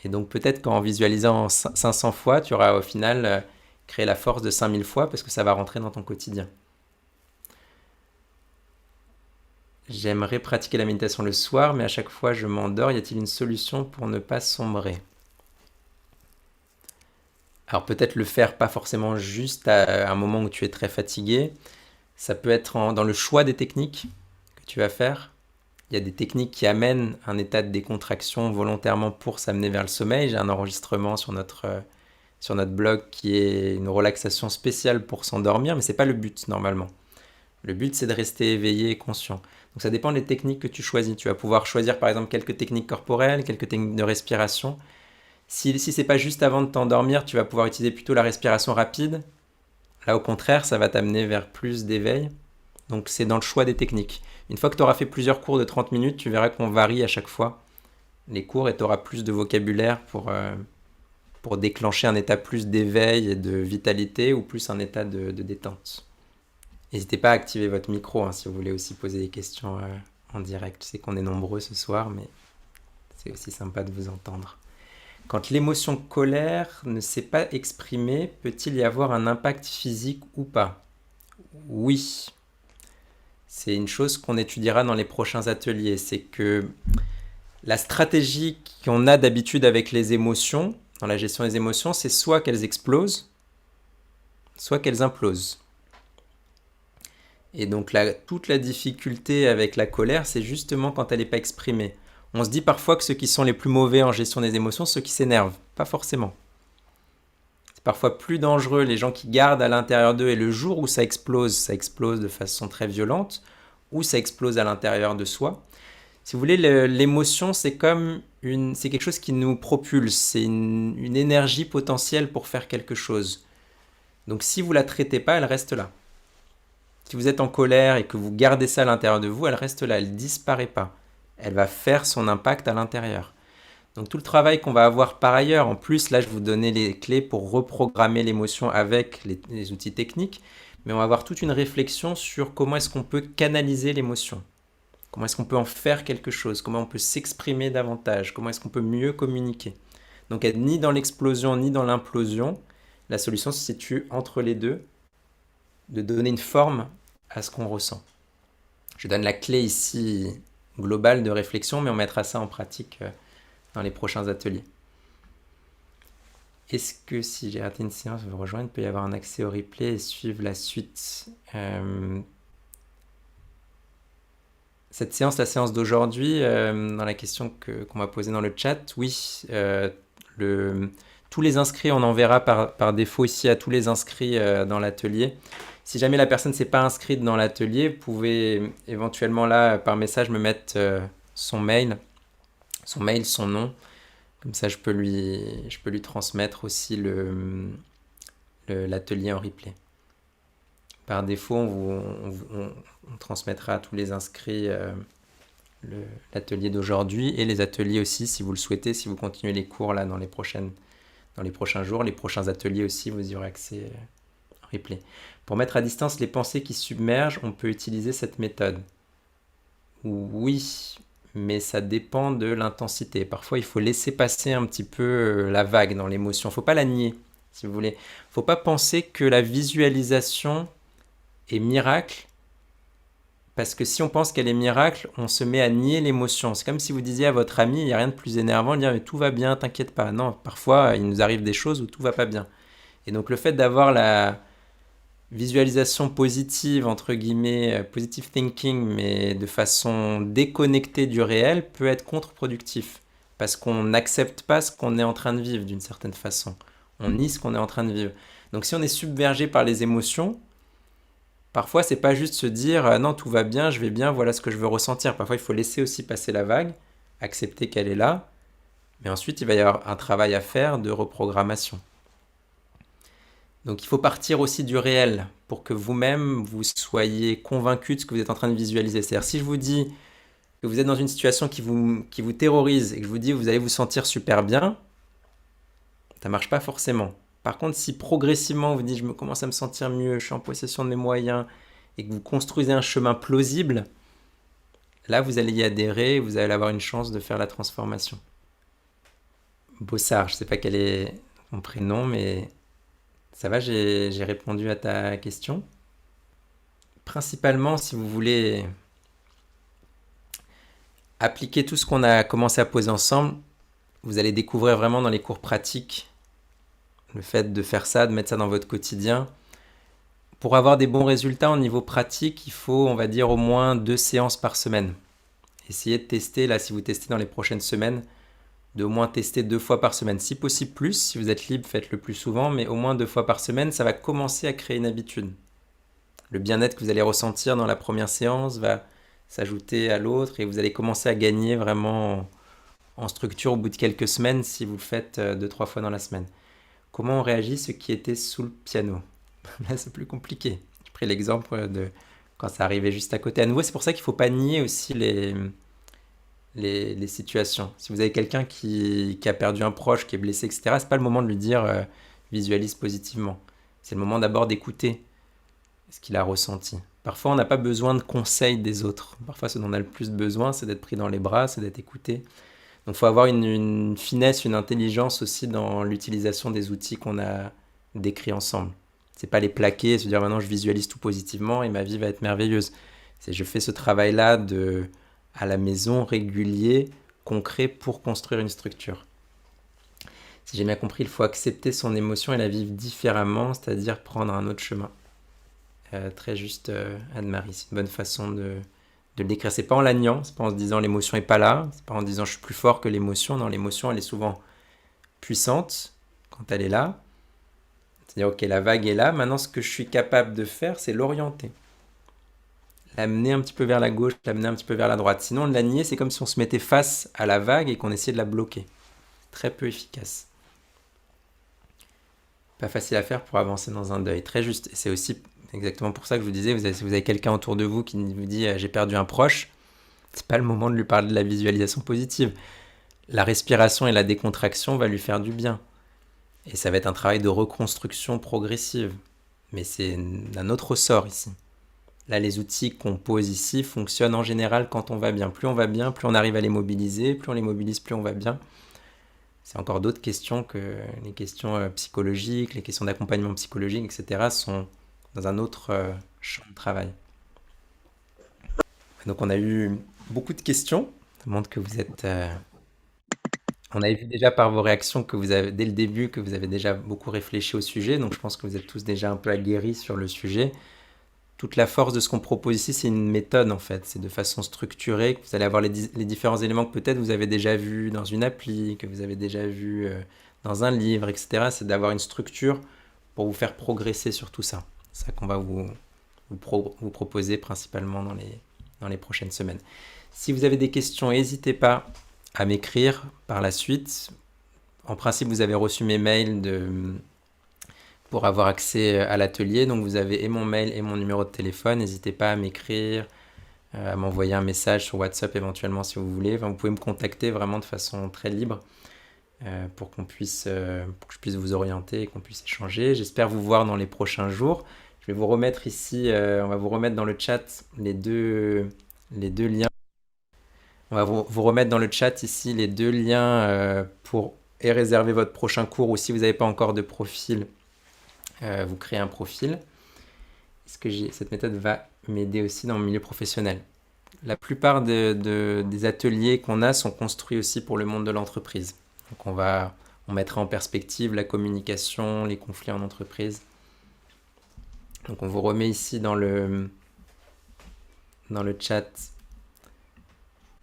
Et donc peut-être qu'en visualisant 500 fois, tu auras au final créé la force de 5000 fois parce que ça va rentrer dans ton quotidien. J'aimerais pratiquer la méditation le soir, mais à chaque fois je m'endors. Y a-t-il une solution pour ne pas sombrer? Alors peut-être le faire pas forcément juste à un moment où tu es très fatigué. Ça peut être dans le choix des techniques que tu vas faire. Il y a des techniques qui amènent un état de décontraction volontairement pour s'amener vers le sommeil. J'ai un enregistrement sur notre blog qui est une relaxation spéciale pour s'endormir, mais c'est pas le but normalement. Le but c'est de rester éveillé et conscient. Donc ça dépend des techniques que tu choisis. Tu vas pouvoir choisir par exemple quelques techniques corporelles, quelques techniques de respiration. Si c'est pas juste avant de t'endormir, tu vas pouvoir utiliser plutôt la respiration rapide. Là au contraire, ça va t'amener vers plus d'éveil. Donc c'est dans le choix des techniques. Une fois que tu auras fait plusieurs cours de 30 minutes, tu verras qu'on varie à chaque fois les cours et tu auras plus de vocabulaire pour déclencher un état plus d'éveil et de vitalité ou plus un état de détente. N'hésitez pas à activer votre micro si vous voulez aussi poser des questions en direct. Je sais qu'on est nombreux ce soir, mais c'est aussi sympa de vous entendre. Quand l'émotion colère ne s'est pas exprimée, peut-il y avoir un impact physique ou pas? Oui. C'est une chose qu'on étudiera dans les prochains ateliers. C'est que la stratégie qu'on a d'habitude avec les émotions, dans la gestion des émotions, c'est soit qu'elles explosent, soit qu'elles implosent. Et donc toute la difficulté avec la colère, c'est justement quand elle n'est pas exprimée. On se dit parfois que ceux qui sont les plus mauvais en gestion des émotions, ceux qui s'énervent. Pas forcément. C'est parfois plus dangereux les gens qui gardent à l'intérieur d'eux et le jour où ça explose de façon très violente, ou ça explose à l'intérieur de soi. Si vous voulez, l'émotion, c'est quelque chose qui nous propulse, c'est une énergie potentielle pour faire quelque chose. Donc si vous la traitez pas, elle reste là. Si vous êtes en colère et que vous gardez ça à l'intérieur de vous, elle reste là, elle disparaît pas. Elle va faire son impact à l'intérieur. Donc tout le travail qu'on va avoir par ailleurs, en plus, là je vous donnais les clés pour reprogrammer l'émotion avec les outils techniques, mais on va avoir toute une réflexion sur comment est-ce qu'on peut canaliser l'émotion. Comment est-ce qu'on peut en faire quelque chose? Comment on peut s'exprimer davantage? Comment est-ce qu'on peut mieux communiquer? Donc être ni dans l'explosion ni dans l'implosion, la solution se situe entre les deux, de donner une forme à ce qu'on ressent. Je donne la clé ici globale de réflexion, mais on mettra ça en pratique dans les prochains ateliers. Est-ce que si j'ai raté une séance, vous rejoindre, il peut y avoir un accès au replay et suivre la suite? Cette séance, la séance d'aujourd'hui, dans la question qu'on m'a posée dans le chat, oui, tous les inscrits, on enverra par défaut ici à tous les inscrits dans l'atelier. Si jamais la personne ne s'est pas inscrite dans l'atelier, vous pouvez éventuellement là, par message, me mettre son mail, son nom. Comme ça, je peux lui transmettre aussi l'atelier en replay. Par défaut, on transmettra à tous les inscrits l'atelier d'aujourd'hui et les ateliers aussi, si vous le souhaitez, si vous continuez les cours là dans les prochains jours, les prochains ateliers aussi, vous y aurez accès en replay. Pour mettre à distance les pensées qui submergent, on peut utiliser cette méthode. Oui, mais ça dépend de l'intensité. Parfois, il faut laisser passer un petit peu la vague dans l'émotion. Il ne faut pas la nier, si vous voulez. Il ne faut pas penser que la visualisation est miracle, parce que si on pense qu'elle est miracle, on se met à nier l'émotion. C'est comme si vous disiez à votre ami, il n'y a rien de plus énervant, de dire mais tout va bien, t'inquiète pas. Non, parfois, il nous arrive des choses où tout va pas bien. Et donc le fait d'avoir la visualisation positive, entre guillemets, positive thinking, mais de façon déconnectée du réel, peut être contre-productif. Parce qu'on n'accepte pas ce qu'on est en train de vivre d'une certaine façon. On nie ce qu'on est en train de vivre. Donc si on est submergé par les émotions, parfois c'est pas juste se dire non tout va bien, je vais bien, voilà ce que je veux ressentir. Parfois il faut laisser aussi passer la vague, accepter qu'elle est là, mais ensuite il va y avoir un travail à faire de reprogrammation. Donc il faut partir aussi du réel pour que vous-même vous soyez convaincu de ce que vous êtes en train de visualiser. C'est-à-dire si je vous dis que vous êtes dans une situation qui vous terrorise et que je vous dis que vous allez vous sentir super bien, ça marche pas forcément. Par contre, si progressivement vous dites je commence à me sentir mieux, je suis en possession de mes moyens et que vous construisez un chemin plausible, là vous allez y adhérer et vous allez avoir une chance de faire la transformation. Bossard, je sais pas quel est ton prénom, mais ça va, j'ai répondu à ta question. Principalement, si vous voulez appliquer tout ce qu'on a commencé à poser ensemble, vous allez découvrir vraiment dans les cours pratiques le fait de faire ça, de mettre ça dans votre quotidien. Pour avoir des bons résultats au niveau pratique, il faut, on va dire, au moins 2 séances par semaine. Essayez de tester, là, si vous testez dans les prochaines semaines, de au moins tester 2 fois par semaine. Si possible plus, si vous êtes libre, faites-le plus souvent, mais au moins 2 fois par semaine, ça va commencer à créer une habitude. Le bien-être que vous allez ressentir dans la première séance va s'ajouter à l'autre et vous allez commencer à gagner vraiment en structure au bout de quelques semaines si vous le faites 2-3 fois dans la semaine. Comment on réagit ceux qui étaient sous le piano? Là, c'est plus compliqué. J'ai pris l'exemple de quand ça arrivait juste à côté. À nouveau, c'est pour ça qu'il ne faut pas nier aussi les situations. Si vous avez quelqu'un qui a perdu un proche, qui est blessé, etc., c'est pas le moment de lui dire visualise positivement. C'est le moment d'abord d'écouter ce qu'il a ressenti. Parfois, on n'a pas besoin de conseils des autres. Parfois, ce dont on a le plus besoin, c'est d'être pris dans les bras, c'est d'être écouté. Donc, il faut avoir une finesse, une intelligence aussi dans l'utilisation des outils qu'on a décrits ensemble. C'est pas les plaquer et se dire maintenant je visualise tout positivement et ma vie va être merveilleuse. C'est je fais ce travail-là à la maison, régulier, concret pour construire une structure. Si j'ai bien compris, il faut accepter son émotion et la vivre différemment, c'est-à-dire prendre un autre chemin. Très juste, Anne-Marie, c'est une bonne façon de le décrire. C'est pas en la niant, c'est pas en se disant l'émotion est pas là, c'est pas en disant je suis plus fort que l'émotion. Non, l'émotion elle est souvent puissante quand elle est là. C'est-à-dire ok, la vague est là, maintenant ce que je suis capable de faire c'est l'orienter. L'amener un petit peu vers la gauche, l'amener un petit peu vers la droite. Sinon, la nier, c'est comme si on se mettait face à la vague et qu'on essayait de la bloquer. Très peu efficace. Pas facile à faire pour avancer dans un deuil. Très juste. Et c'est aussi exactement pour ça que je vous disais, si vous avez quelqu'un autour de vous qui vous dit j'ai perdu un proche, c'est pas le moment de lui parler de la visualisation positive. La respiration et la décontraction va lui faire du bien. Et ça va être un travail de reconstruction progressive. Mais c'est un autre ressort ici. Là, les outils qu'on pose ici fonctionnent en général quand on va bien. Plus on va bien, plus on arrive à les mobiliser. Plus on les mobilise, plus on va bien. C'est encore d'autres questions que les questions psychologiques, les questions d'accompagnement psychologique, etc. sont dans un autre champ de travail. Donc on a eu beaucoup de questions. Ça montre que vous êtes... On avait vu déjà par vos réactions que vous avez, dès le début, que vous avez déjà beaucoup réfléchi au sujet. Donc je pense que vous êtes tous déjà un peu aguerris sur le sujet. Toute la force de ce qu'on propose ici, c'est une méthode en fait. C'est de façon structurée que vous allez avoir les différents éléments que peut-être vous avez déjà vus dans une appli, que vous avez déjà vus dans un livre, etc. C'est d'avoir une structure pour vous faire progresser sur tout ça. C'est ça qu'on va vous proposer principalement dans les prochaines semaines. Si vous avez des questions, n'hésitez pas à m'écrire par la suite. En principe, vous avez reçu mes mails pour avoir accès à l'atelier. Donc vous avez et mon mail et mon numéro de téléphone. N'hésitez pas à m'écrire, à m'envoyer un message sur WhatsApp éventuellement si vous voulez. Enfin, vous pouvez me contacter vraiment de façon très libre pour que je puisse vous orienter et qu'on puisse échanger. J'espère vous voir dans les prochains jours. Je vais vous remettre ici, on va vous remettre dans le chat les deux liens. On va vous remettre dans le chat ici les 2 liens pour réserver votre prochain cours ou si vous n'avez pas encore de profil, vous créez un profil. Cette méthode va m'aider aussi dans le milieu professionnel. La plupart des ateliers qu'on a sont construits aussi pour le monde de l'entreprise. Donc on mettra en perspective la communication, les conflits en entreprise. Donc on vous remet ici dans le chat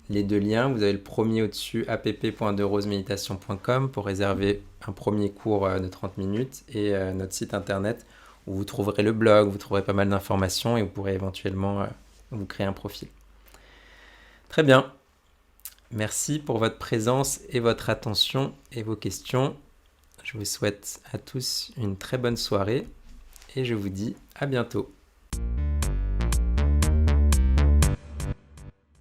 les 2 liens. Vous avez le premier au-dessus, app.derosemeditation.com pour réserver un premier cours de 30 minutes et notre site internet où vous trouverez le blog, vous trouverez pas mal d'informations et vous pourrez éventuellement vous créer un profil. Très bien. Merci pour votre présence et votre attention et vos questions. Je vous souhaite à tous une très bonne soirée et je vous dis à bientôt.